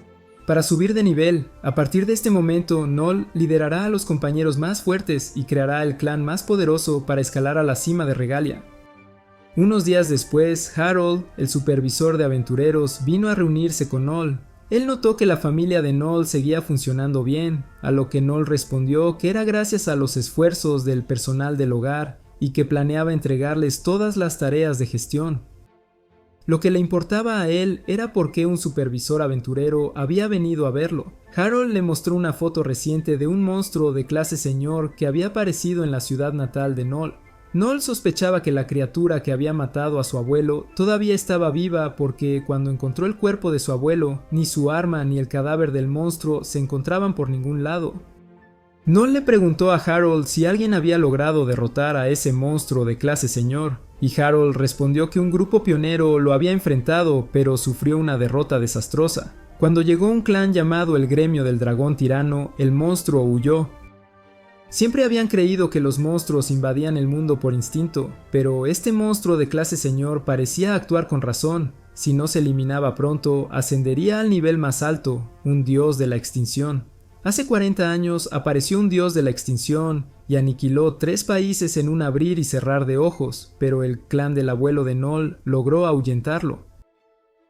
Para subir de nivel, a partir de este momento, Noll liderará a los compañeros más fuertes y creará el clan más poderoso para escalar a la cima de Regalia. Unos días después, Harold, el supervisor de aventureros, vino a reunirse con Noll. Él notó que la familia de Noll seguía funcionando bien, a lo que Noll respondió que era gracias a los esfuerzos del personal del hogar y que planeaba entregarles todas las tareas de gestión. Lo que le importaba a él era por qué un supervisor aventurero había venido a verlo. Harold le mostró una foto reciente de un monstruo de clase señor que había aparecido en la ciudad natal de Noll. Noll sospechaba que la criatura que había matado a su abuelo todavía estaba viva porque cuando encontró el cuerpo de su abuelo, ni su arma ni el cadáver del monstruo se encontraban por ningún lado. Noll le preguntó a Harold si alguien había logrado derrotar a ese monstruo de clase señor, y Harold respondió que un grupo pionero lo había enfrentado, pero sufrió una derrota desastrosa. Cuando llegó un clan llamado el Gremio del Dragón Tirano, el monstruo huyó. Siempre habían creído que los monstruos invadían el mundo por instinto, pero este monstruo de clase señor parecía actuar con razón. Si no se eliminaba pronto, ascendería al nivel más alto, un dios de la extinción. Hace 40 años apareció un dios de la extinción y aniquiló 3 países en un abrir y cerrar de ojos, pero el clan del abuelo de Noll logró ahuyentarlo.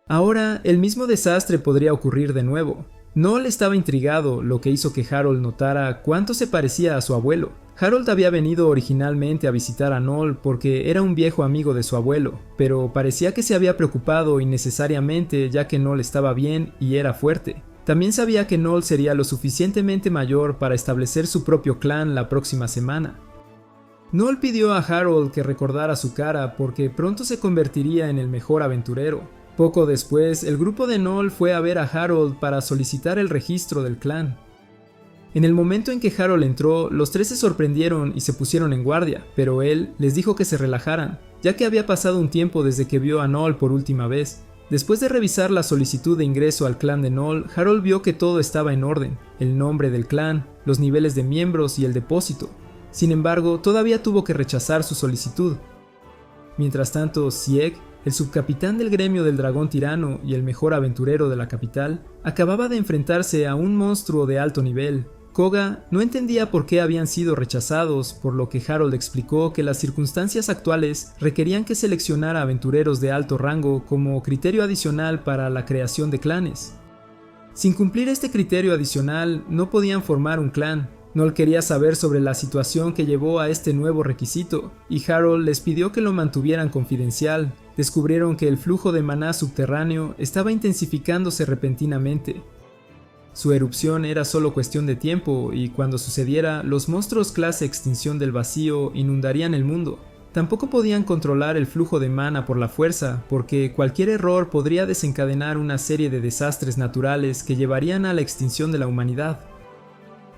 Ahora, el mismo desastre podría ocurrir de nuevo. Noll estaba intrigado, lo que hizo que Harold notara cuánto se parecía a su abuelo. Harold había venido originalmente a visitar a Noll porque era un viejo amigo de su abuelo, pero parecía que se había preocupado innecesariamente ya que Noll estaba bien y era fuerte. También sabía que Noll sería lo suficientemente mayor para establecer su propio clan la próxima semana. Noll pidió a Harold que recordara su cara porque pronto se convertiría en el mejor aventurero. Poco después, el grupo de Noll fue a ver a Harold para solicitar el registro del clan. En el momento en que Harold entró, los 3 se sorprendieron y se pusieron en guardia, pero él les dijo que se relajaran, ya que había pasado un tiempo desde que vio a Noll por última vez. Después de revisar la solicitud de ingreso al clan de Noll, Harold vio que todo estaba en orden, el nombre del clan, los niveles de miembros y el depósito. Sin embargo, todavía tuvo que rechazar su solicitud. Mientras tanto, Sieg, el subcapitán del Gremio del Dragón Tirano y el mejor aventurero de la capital, acababa de enfrentarse a un monstruo de alto nivel. Koga no entendía por qué habían sido rechazados, por lo que Harold explicó que las circunstancias actuales requerían que seleccionara aventureros de alto rango como criterio adicional para la creación de clanes. Sin cumplir este criterio adicional, no podían formar un clan. Noll quería saber sobre la situación que llevó a este nuevo requisito, y Harold les pidió que lo mantuvieran confidencial. Descubrieron que el flujo de maná subterráneo estaba intensificándose repentinamente. Su erupción era solo cuestión de tiempo, y cuando sucediera, los monstruos clase Extinción del Vacío inundarían el mundo. Tampoco podían controlar el flujo de mana por la fuerza, porque cualquier error podría desencadenar una serie de desastres naturales que llevarían a la extinción de la humanidad.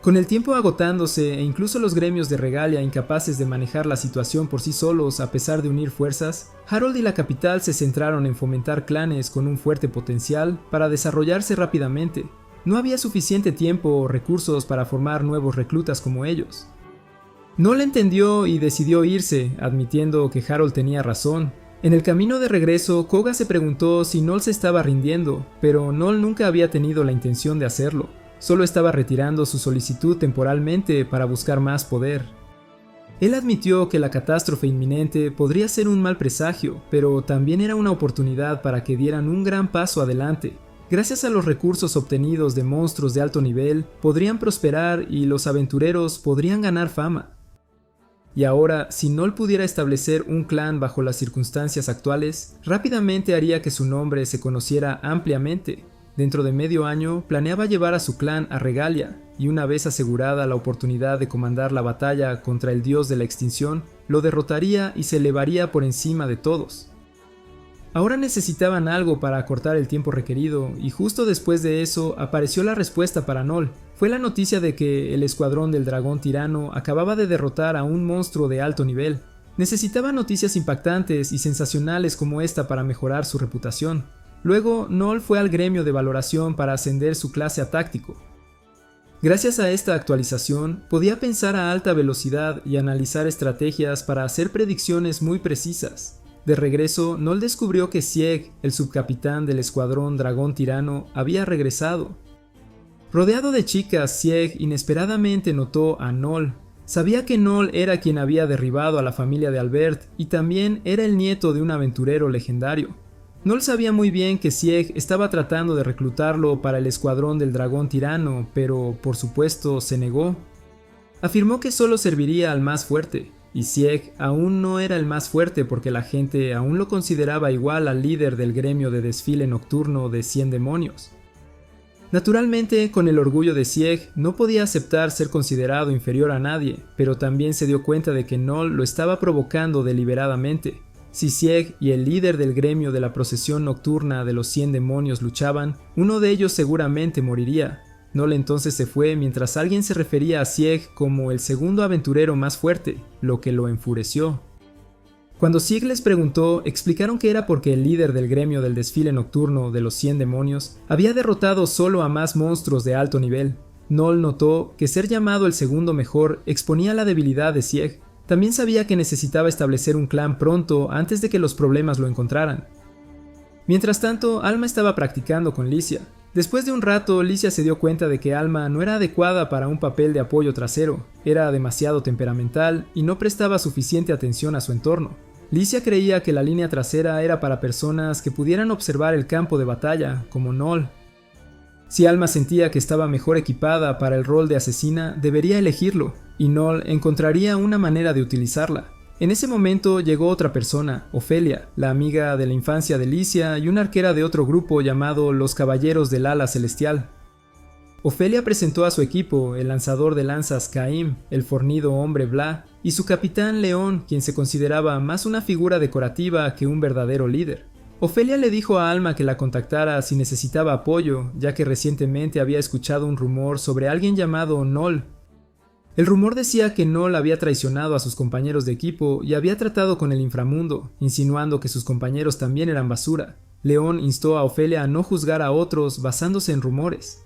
Con el tiempo agotándose e incluso los gremios de Regalia incapaces de manejar la situación por sí solos a pesar de unir fuerzas, Harold y la capital se centraron en fomentar clanes con un fuerte potencial para desarrollarse rápidamente. No había suficiente tiempo o recursos para formar nuevos reclutas como ellos. Noll entendió y decidió irse, admitiendo que Harold tenía razón. En el camino de regreso, Koga se preguntó si Noll se estaba rindiendo, pero Noll nunca había tenido la intención de hacerlo. Solo estaba retirando su solicitud temporalmente para buscar más poder. Él admitió que la catástrofe inminente podría ser un mal presagio, pero también era una oportunidad para que dieran un gran paso adelante. Gracias a los recursos obtenidos de monstruos de alto nivel, podrían prosperar y los aventureros podrían ganar fama. Y ahora, si Noll pudiera establecer un clan bajo las circunstancias actuales, rápidamente haría que su nombre se conociera ampliamente. Dentro de medio año, planeaba llevar a su clan a Regalia, y una vez asegurada la oportunidad de comandar la batalla contra el dios de la extinción, lo derrotaría y se elevaría por encima de todos. Ahora necesitaban algo para acortar el tiempo requerido, y justo después de eso apareció la respuesta para Noll. Fue la noticia de que el escuadrón del dragón tirano acababa de derrotar a un monstruo de alto nivel. Necesitaba noticias impactantes y sensacionales como esta para mejorar su reputación. Luego, Noll fue al gremio de valoración para ascender su clase a táctico. Gracias a esta actualización, podía pensar a alta velocidad y analizar estrategias para hacer predicciones muy precisas. De regreso, Noll descubrió que Sieg, el subcapitán del escuadrón dragón tirano, había regresado. Rodeado de chicas, Sieg inesperadamente notó a Noll. Sabía que Noll era quien había derribado a la familia de Albert y también era el nieto de un aventurero legendario. Noll sabía muy bien que Sieg estaba tratando de reclutarlo para el escuadrón del dragón tirano, pero por supuesto se negó. Afirmó que solo serviría al más fuerte, y Sieg aún no era el más fuerte porque la gente aún lo consideraba igual al líder del gremio de desfile nocturno de 100 demonios. Naturalmente, con el orgullo de Sieg, no podía aceptar ser considerado inferior a nadie, pero también se dio cuenta de que Noll lo estaba provocando deliberadamente. Si Sieg y el líder del gremio de la procesión nocturna de los 100 demonios luchaban, uno de ellos seguramente moriría. Noll entonces se fue mientras alguien se refería a Sieg como el segundo aventurero más fuerte, lo que lo enfureció. Cuando Sieg les preguntó, explicaron que era porque el líder del gremio del desfile nocturno de los 100 demonios había derrotado solo a más monstruos de alto nivel. Noll notó que ser llamado el segundo mejor exponía la debilidad de Sieg. También sabía que necesitaba establecer un clan pronto antes de que los problemas lo encontraran. Mientras tanto, Alma estaba practicando con Licia. Después de un rato, Licia se dio cuenta de que Alma no era adecuada para un papel de apoyo trasero, era demasiado temperamental y no prestaba suficiente atención a su entorno. Licia creía que la línea trasera era para personas que pudieran observar el campo de batalla, como Noll. Si Alma sentía que estaba mejor equipada para el rol de asesina, debería elegirlo, y Noll encontraría una manera de utilizarla. En ese momento llegó otra persona, Ofelia, la amiga de la infancia de Licia y una arquera de otro grupo llamado los Caballeros del Ala Celestial. Ofelia presentó a su equipo, el lanzador de lanzas Caim, el fornido hombre Bla, y su capitán León, quien se consideraba más una figura decorativa que un verdadero líder. Ofelia le dijo a Alma que la contactara si necesitaba apoyo, ya que recientemente había escuchado un rumor sobre alguien llamado Noll. El rumor decía que Noll había traicionado a sus compañeros de equipo y había tratado con el inframundo, insinuando que sus compañeros también eran basura. León instó a Ofelia a no juzgar a otros basándose en rumores.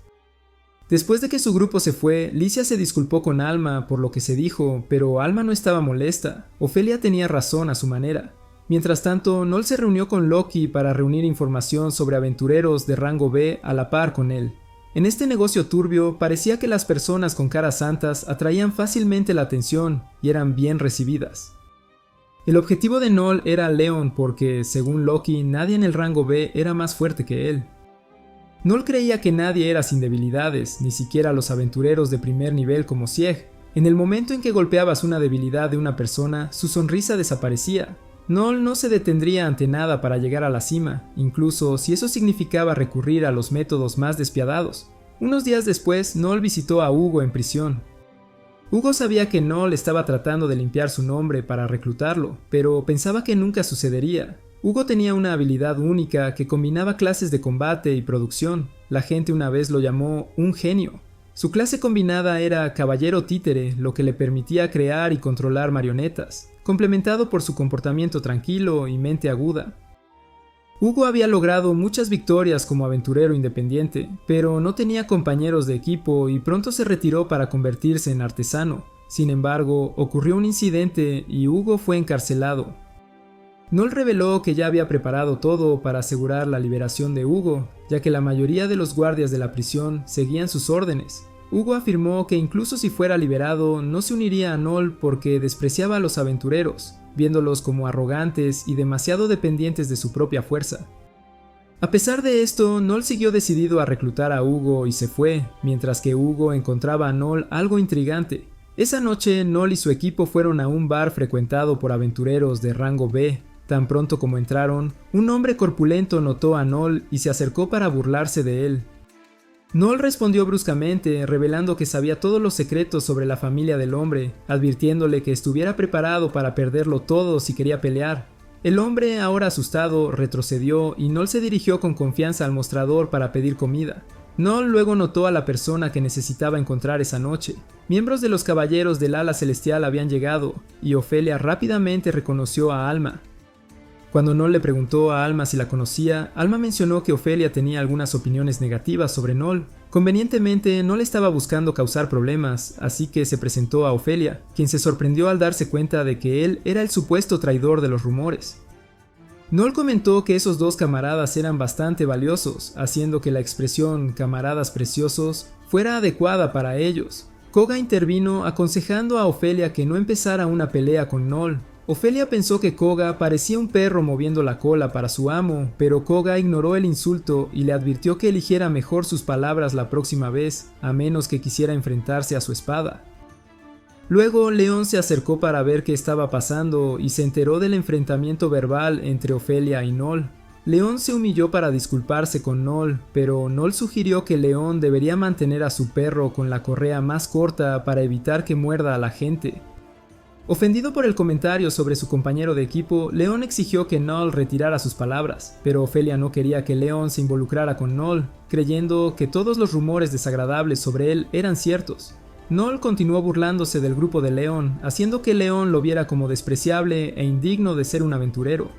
Después de que su grupo se fue, Licia se disculpó con Alma por lo que se dijo, pero Alma no estaba molesta. Ofelia tenía razón a su manera. Mientras tanto, Noll se reunió con Loki para reunir información sobre aventureros de rango B a la par con él. En este negocio turbio, parecía que las personas con caras santas atraían fácilmente la atención y eran bien recibidas. El objetivo de Noll era Leon porque, según Loki, nadie en el rango B era más fuerte que él. Noll creía que nadie era sin debilidades, ni siquiera los aventureros de primer nivel como Sieg. En el momento en que golpeabas una debilidad de una persona, su sonrisa desaparecía. Noll no se detendría ante nada para llegar a la cima, incluso si eso significaba recurrir a los métodos más despiadados. Unos días después, Noll visitó a Hugo en prisión. Hugo sabía que Noll estaba tratando de limpiar su nombre para reclutarlo, pero pensaba que nunca sucedería. Hugo tenía una habilidad única que combinaba clases de combate y producción. La gente una vez lo llamó un genio. Su clase combinada era Caballero Títere, lo que le permitía crear y controlar marionetas, complementado por su comportamiento tranquilo y mente aguda. Hugo había logrado muchas victorias como aventurero independiente, pero no tenía compañeros de equipo y pronto se retiró para convertirse en artesano. Sin embargo, ocurrió un incidente y Hugo fue encarcelado. Noll reveló que ya había preparado todo para asegurar la liberación de Hugo, ya que la mayoría de los guardias de la prisión seguían sus órdenes. Hugo afirmó que incluso si fuera liberado, no se uniría a Noll porque despreciaba a los aventureros, viéndolos como arrogantes y demasiado dependientes de su propia fuerza. A pesar de esto, Noll siguió decidido a reclutar a Hugo y se fue, mientras que Hugo encontraba a Noll algo intrigante. Esa noche, Noll y su equipo fueron a un bar frecuentado por aventureros de rango B. Tan pronto como entraron, un hombre corpulento notó a Noll y se acercó para burlarse de él. Noll respondió bruscamente, revelando que sabía todos los secretos sobre la familia del hombre, advirtiéndole que estuviera preparado para perderlo todo si quería pelear. El hombre, ahora asustado, retrocedió y Noll se dirigió con confianza al mostrador para pedir comida. Noll luego notó a la persona que necesitaba encontrar esa noche. Miembros de los caballeros del ala celestial habían llegado, y Ofelia rápidamente reconoció a Alma. Cuando Noll le preguntó a Alma si la conocía, Alma mencionó que Ofelia tenía algunas opiniones negativas sobre Noll. Convenientemente, Noll estaba buscando causar problemas, así que se presentó a Ofelia, quien se sorprendió al darse cuenta de que él era el supuesto traidor de los rumores. Noll comentó que esos dos camaradas eran bastante valiosos, haciendo que la expresión camaradas preciosos fuera adecuada para ellos. Koga intervino aconsejando a Ofelia que no empezara una pelea con Noll. Ofelia pensó que Koga parecía un perro moviendo la cola para su amo, pero Koga ignoró el insulto y le advirtió que eligiera mejor sus palabras la próxima vez, a menos que quisiera enfrentarse a su espada. Luego León se acercó para ver qué estaba pasando y se enteró del enfrentamiento verbal entre Ofelia y Noll. León se humilló para disculparse con Noll, pero Noll sugirió que León debería mantener a su perro con la correa más corta para evitar que muerda a la gente. Ofendido por el comentario sobre su compañero de equipo, León exigió que Noll retirara sus palabras, pero Ofelia no quería que León se involucrara con Noll, creyendo que todos los rumores desagradables sobre él eran ciertos. Noll continuó burlándose del grupo de León, haciendo que León lo viera como despreciable e indigno de ser un aventurero.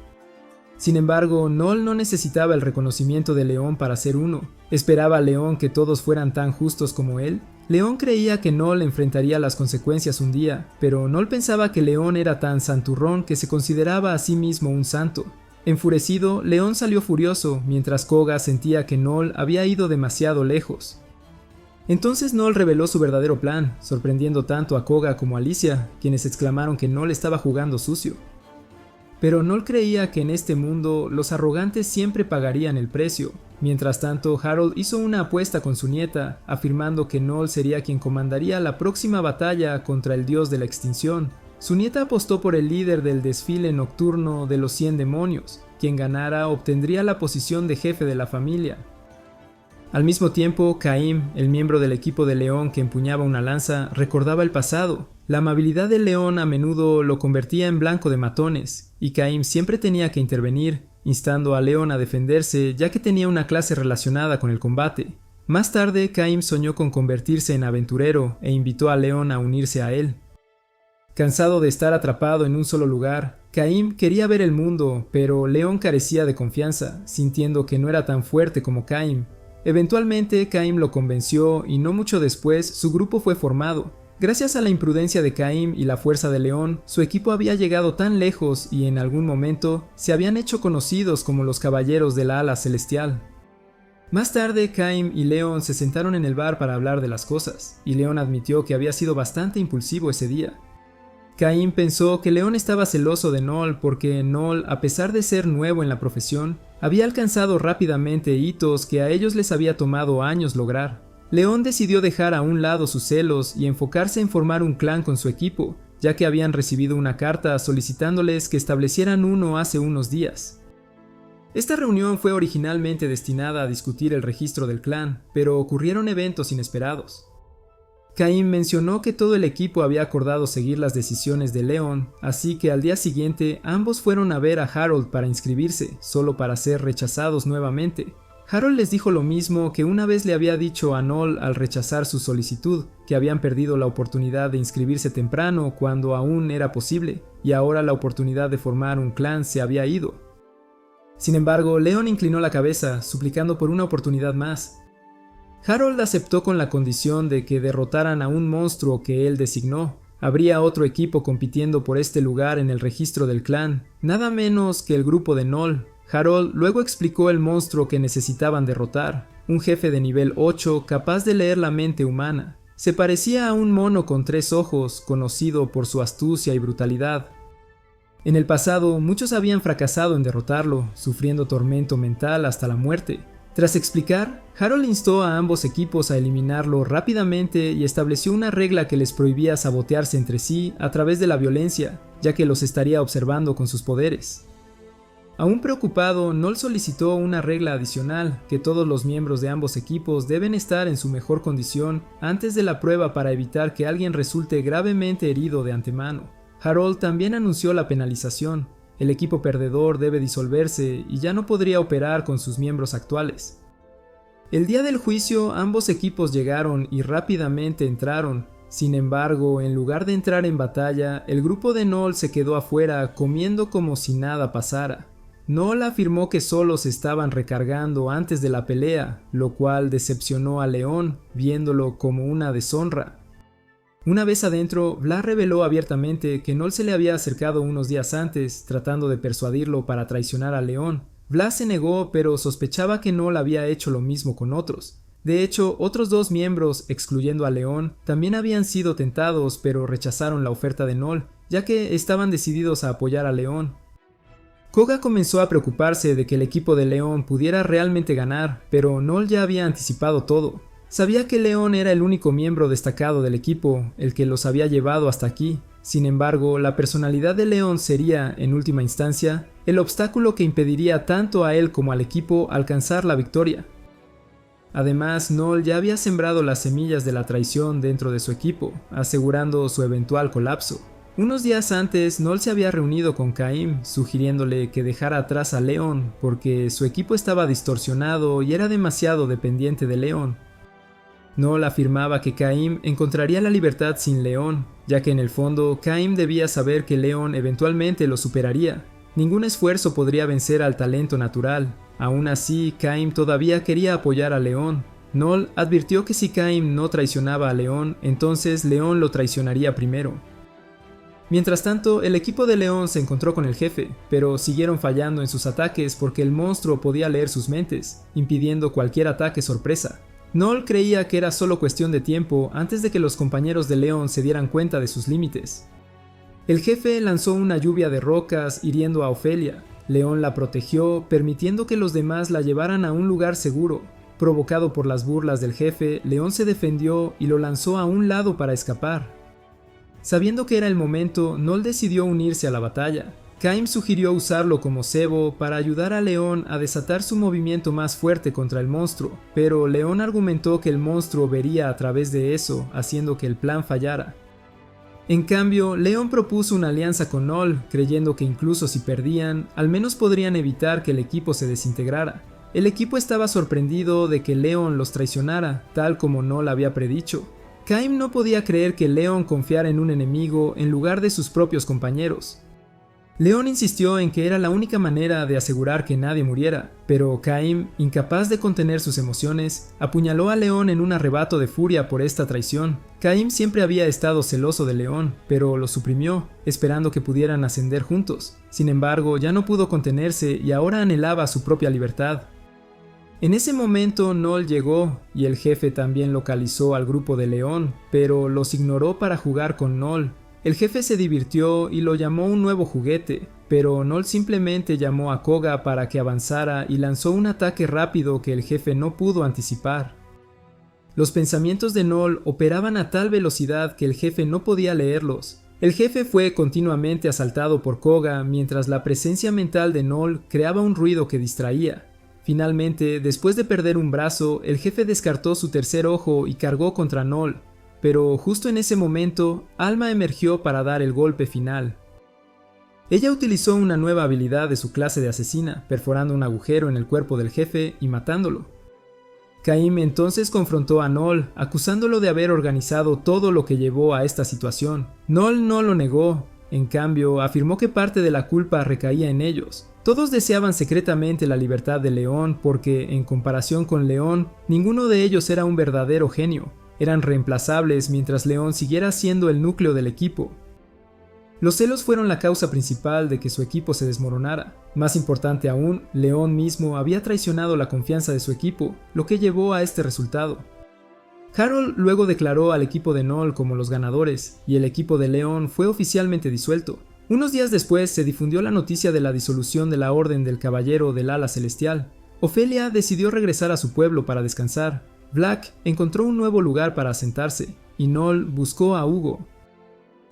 Sin embargo, Noll no necesitaba el reconocimiento de León para ser uno. ¿Esperaba León que todos fueran tan justos como él? León creía que Noll enfrentaría las consecuencias un día, pero Noll pensaba que León era tan santurrón que se consideraba a sí mismo un santo. Enfurecido, León salió furioso, mientras Koga sentía que Noll había ido demasiado lejos. Entonces Noll reveló su verdadero plan, sorprendiendo tanto a Koga como a Alicia, quienes exclamaron que Noll estaba jugando sucio. Pero Noll creía que en este mundo los arrogantes siempre pagarían el precio. Mientras tanto, Harold hizo una apuesta con su nieta, afirmando que Noll sería quien comandaría la próxima batalla contra el dios de la extinción. Su nieta apostó por el líder del desfile nocturno de los 100 demonios. Quien ganara obtendría la posición de jefe de la familia. Al mismo tiempo, Caim, el miembro del equipo de León que empuñaba una lanza, recordaba el pasado. La amabilidad de León a menudo lo convertía en blanco de matones, y Caim siempre tenía que intervenir, instando a León a defenderse ya que tenía una clase relacionada con el combate. Más tarde, Caim soñó con convertirse en aventurero e invitó a León a unirse a él. Cansado de estar atrapado en un solo lugar, Caim quería ver el mundo, pero León carecía de confianza, sintiendo que no era tan fuerte como Caim. Eventualmente, Caim lo convenció y no mucho después su grupo fue formado. Gracias a la imprudencia de Caim y la fuerza de León, su equipo había llegado tan lejos y en algún momento se habían hecho conocidos como los Caballeros del Ala Celestial. Más tarde, Caim y León se sentaron en el bar para hablar de las cosas, y León admitió que había sido bastante impulsivo ese día. Caim pensó que León estaba celoso de Noll porque Noll, a pesar de ser nuevo en la profesión, había alcanzado rápidamente hitos que a ellos les había tomado años lograr. León decidió dejar a un lado sus celos y enfocarse en formar un clan con su equipo, ya que habían recibido una carta solicitándoles que establecieran uno hace unos días. Esta reunión fue originalmente destinada a discutir el registro del clan, pero ocurrieron eventos inesperados. Caim mencionó que todo el equipo había acordado seguir las decisiones de León, así que al día siguiente ambos fueron a ver a Harold para inscribirse, solo para ser rechazados nuevamente. Harold les dijo lo mismo que una vez le había dicho a Noll al rechazar su solicitud, que habían perdido la oportunidad de inscribirse temprano cuando aún era posible, y ahora la oportunidad de formar un clan se había ido. Sin embargo, León inclinó la cabeza, suplicando por una oportunidad más. Harold aceptó con la condición de que derrotaran a un monstruo que él designó. Habría otro equipo compitiendo por este lugar en el registro del clan, nada menos que el grupo de Noll. Harold luego explicó el monstruo que necesitaban derrotar, un jefe de nivel 8 capaz de leer la mente humana. Se parecía a un mono con 3 ojos, conocido por su astucia y brutalidad. En el pasado, muchos habían fracasado en derrotarlo, sufriendo tormento mental hasta la muerte. Tras explicar, Harold instó a ambos equipos a eliminarlo rápidamente y estableció una regla que les prohibía sabotearse entre sí a través de la violencia, ya que los estaría observando con sus poderes. Aún preocupado, Noll solicitó una regla adicional, que todos los miembros de ambos equipos deben estar en su mejor condición antes de la prueba para evitar que alguien resulte gravemente herido de antemano. Harold también anunció la penalización. el equipo perdedor debe disolverse y ya no podría operar con sus miembros actuales. El día del juicio ambos equipos llegaron y rápidamente entraron. Sin embargo, en lugar de entrar en batalla, el grupo de Noel se quedó afuera comiendo como si nada pasara. Noel afirmó que solo se estaban recargando antes de la pelea, lo cual decepcionó a León, viéndolo como una deshonra. Una vez adentro, Vlad reveló abiertamente que Noel se le había acercado unos días antes, tratando de persuadirlo para traicionar a León. Vlad se negó, pero sospechaba que Noel había hecho lo mismo con otros. De hecho, otros 2 miembros, excluyendo a León, también habían sido tentados, pero rechazaron la oferta de Noel, ya que estaban decididos a apoyar a León. Koga comenzó a preocuparse de que el equipo de León pudiera realmente ganar, pero Noel ya había anticipado todo. Sabía que León era el único miembro destacado del equipo, el que los había llevado hasta aquí. Sin embargo, la personalidad de León sería, en última instancia, el obstáculo que impediría tanto a él como al equipo alcanzar la victoria. Además, Noel ya había sembrado las semillas de la traición dentro de su equipo, asegurando su eventual colapso. Unos días antes, Noel se había reunido con Caim, sugiriéndole que dejara atrás a León, porque su equipo estaba distorsionado y era demasiado dependiente de León. Noel afirmaba que Caim encontraría la libertad sin León, ya que en el fondo Caim debía saber que León eventualmente lo superaría. Ningún esfuerzo podría vencer al talento natural. Aún así, Caim todavía quería apoyar a León. Noel advirtió que si Caim no traicionaba a León, entonces León lo traicionaría primero. Mientras tanto, el equipo de León se encontró con el jefe, pero siguieron fallando en sus ataques porque el monstruo podía leer sus mentes, impidiendo cualquier ataque sorpresa. Noel creía que era solo cuestión de tiempo antes de que los compañeros de León se dieran cuenta de sus límites. El jefe lanzó una lluvia de rocas hiriendo a Ofelia. León la protegió, permitiendo que los demás la llevaran a un lugar seguro. Provocado por las burlas del jefe, León se defendió y lo lanzó a un lado para escapar. Sabiendo que era el momento, Noel decidió unirse a la batalla. Caim sugirió usarlo como cebo para ayudar a León a desatar su movimiento más fuerte contra el monstruo, pero León argumentó que el monstruo vería a través de eso, haciendo que el plan fallara. En cambio, León propuso una alianza con Noel, creyendo que incluso si perdían, al menos podrían evitar que el equipo se desintegrara. El equipo estaba sorprendido de que León los traicionara, tal como Noel había predicho. Caim no podía creer que León confiara en un enemigo en lugar de sus propios compañeros. León insistió en que era la única manera de asegurar que nadie muriera, pero Caim, incapaz de contener sus emociones, apuñaló a León en un arrebato de furia por esta traición. Caim siempre había estado celoso de León, pero lo suprimió, esperando que pudieran ascender juntos. Sin embargo, ya no pudo contenerse y ahora anhelaba su propia libertad. En ese momento Noel llegó y el jefe también localizó al grupo de León, pero los ignoró para jugar con Noel. El jefe se divirtió y lo llamó un nuevo juguete, pero Noel simplemente llamó a Koga para que avanzara y lanzó un ataque rápido que el jefe no pudo anticipar. Los pensamientos de Noel operaban a tal velocidad que el jefe no podía leerlos. El jefe fue continuamente asaltado por Koga mientras la presencia mental de Noel creaba un ruido que distraía. Finalmente, después de perder un brazo, el jefe descartó su tercer ojo y cargó contra Noel, pero justo en ese momento, Alma emergió para dar el golpe final. Ella utilizó una nueva habilidad de su clase de asesina, perforando un agujero en el cuerpo del jefe y matándolo. Caim entonces confrontó a Noel, acusándolo de haber organizado todo lo que llevó a esta situación. Noel no lo negó, en cambio, afirmó que parte de la culpa recaía en ellos. Todos deseaban secretamente la libertad de León porque, en comparación con León, ninguno de ellos era un verdadero genio. Eran reemplazables mientras León siguiera siendo el núcleo del equipo. Los celos fueron la causa principal de que su equipo se desmoronara. Más importante aún, León mismo había traicionado la confianza de su equipo, lo que llevó a este resultado. Harold luego declaró al equipo de Noel como los ganadores, y el equipo de León fue oficialmente disuelto. Unos días después se difundió la noticia de la disolución de la Orden del Caballero del Ala Celestial. Ofelia decidió regresar a su pueblo para descansar. Black encontró un nuevo lugar para asentarse, y Noel buscó a Hugo.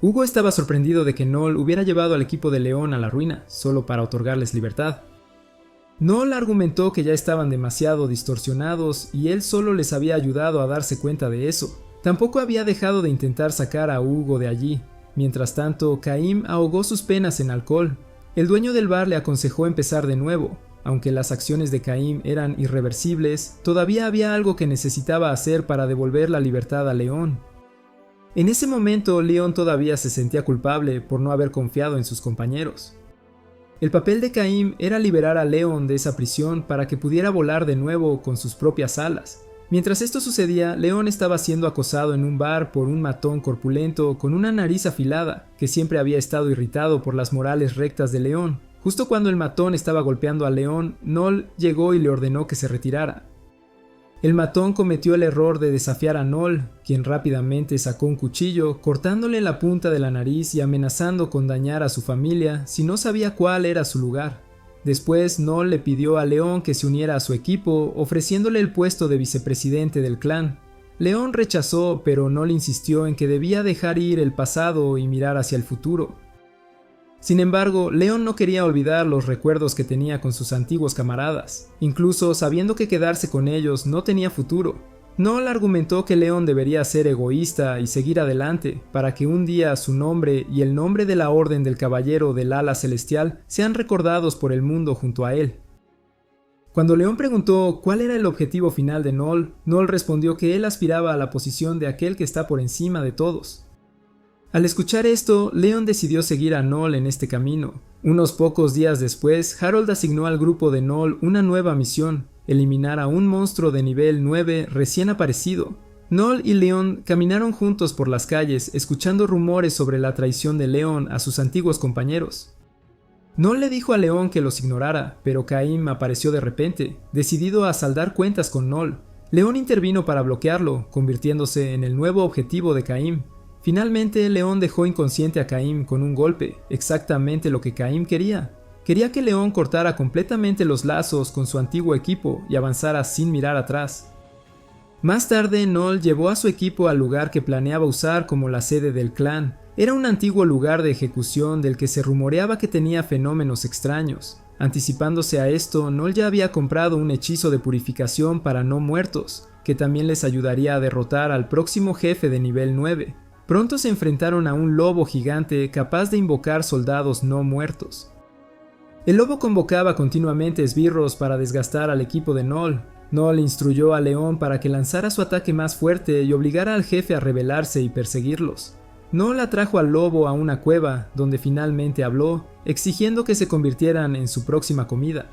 Hugo estaba sorprendido de que Noel hubiera llevado al equipo de León a la ruina, solo para otorgarles libertad. Noel argumentó que ya estaban demasiado distorsionados y él solo les había ayudado a darse cuenta de eso. Tampoco había dejado de intentar sacar a Hugo de allí. Mientras tanto, Caim ahogó sus penas en alcohol. El dueño del bar le aconsejó empezar de nuevo. Aunque las acciones de Caim eran irreversibles, todavía había algo que necesitaba hacer para devolver la libertad a Leon. En ese momento, Leon todavía se sentía culpable por no haber confiado en sus compañeros. El papel de Caim era liberar a Leon de esa prisión para que pudiera volar de nuevo con sus propias alas. Mientras esto sucedía, Leon estaba siendo acosado en un bar por un matón corpulento con una nariz afilada, que siempre había estado irritado por las morales rectas de Leon. Justo cuando el matón estaba golpeando a Leon, Noll llegó y le ordenó que se retirara. El matón cometió el error de desafiar a Noll, quien rápidamente sacó un cuchillo, cortándole la punta de la nariz y amenazando con dañar a su familia si no sabía cuál era su lugar. Después, Noll le pidió a Leon que se uniera a su equipo, ofreciéndole el puesto de vicepresidente del clan. Leon rechazó, pero Noll insistió en que debía dejar ir el pasado y mirar hacia el futuro. Sin embargo, Leon no quería olvidar los recuerdos que tenía con sus antiguos camaradas, incluso sabiendo que quedarse con ellos no tenía futuro. Noll argumentó que Leon debería ser egoísta y seguir adelante, para que un día su nombre y el nombre de la Orden del Caballero del Ala Celestial sean recordados por el mundo junto a él. Cuando Leon preguntó cuál era el objetivo final de Noll, Noll respondió que él aspiraba a la posición de aquel que está por encima de todos. Al escuchar esto, Leon decidió seguir a Noll en este camino. Unos pocos días después, Harold asignó al grupo de Noll una nueva misión: eliminar a un monstruo de nivel 9 recién aparecido. Noll y Leon caminaron juntos por las calles, escuchando rumores sobre la traición de Leon a sus antiguos compañeros. Noll le dijo a Leon que los ignorara, pero Caim apareció de repente, decidido a saldar cuentas con Noll. Leon intervino para bloquearlo, convirtiéndose en el nuevo objetivo de Caim. Finalmente, Leon dejó inconsciente a Caim con un golpe, exactamente lo que Caim quería. Quería que Leon cortara completamente los lazos con su antiguo equipo y avanzara sin mirar atrás. Más tarde, Noll llevó a su equipo al lugar que planeaba usar como la sede del clan. Era un antiguo lugar de ejecución del que se rumoreaba que tenía fenómenos extraños. Anticipándose a esto, Noll ya había comprado un hechizo de purificación para no muertos, que también les ayudaría a derrotar al próximo jefe de nivel 9. Pronto se enfrentaron a un lobo gigante capaz de invocar soldados no muertos. El lobo convocaba continuamente esbirros para desgastar al equipo de Noll. Noll instruyó a Leon para que lanzara su ataque más fuerte y obligara al jefe a rebelarse y perseguirlos. Noll atrajo al lobo a una cueva, donde finalmente habló, exigiendo que se convirtieran en su próxima comida.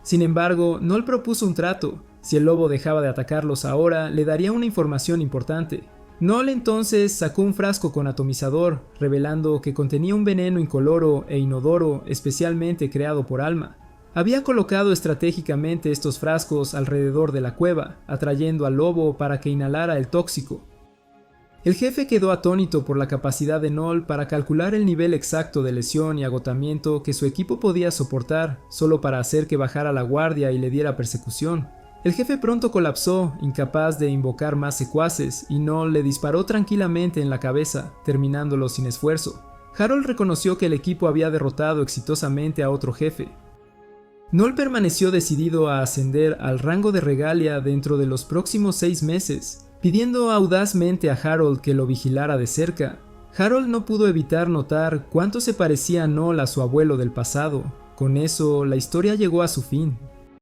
Sin embargo, Noll propuso un trato: si el lobo dejaba de atacarlos ahora, le daría una información importante. Noll entonces sacó un frasco con atomizador, revelando que contenía un veneno incoloro e inodoro especialmente creado por Alma. Había colocado estratégicamente estos frascos alrededor de la cueva, atrayendo al lobo para que inhalara el tóxico. El jefe quedó atónito por la capacidad de Noll para calcular el nivel exacto de lesión y agotamiento que su equipo podía soportar, solo para hacer que bajara la guardia y le diera persecución. El jefe pronto colapsó, incapaz de invocar más secuaces, y Noll le disparó tranquilamente en la cabeza, terminándolo sin esfuerzo. Harold reconoció que el equipo había derrotado exitosamente a otro jefe. Noll permaneció decidido a ascender al rango de regalia dentro de los próximos 6 meses, pidiendo audazmente a Harold que lo vigilara de cerca. Harold no pudo evitar notar cuánto se parecía Noll a su abuelo del pasado. Con eso, la historia llegó a su fin.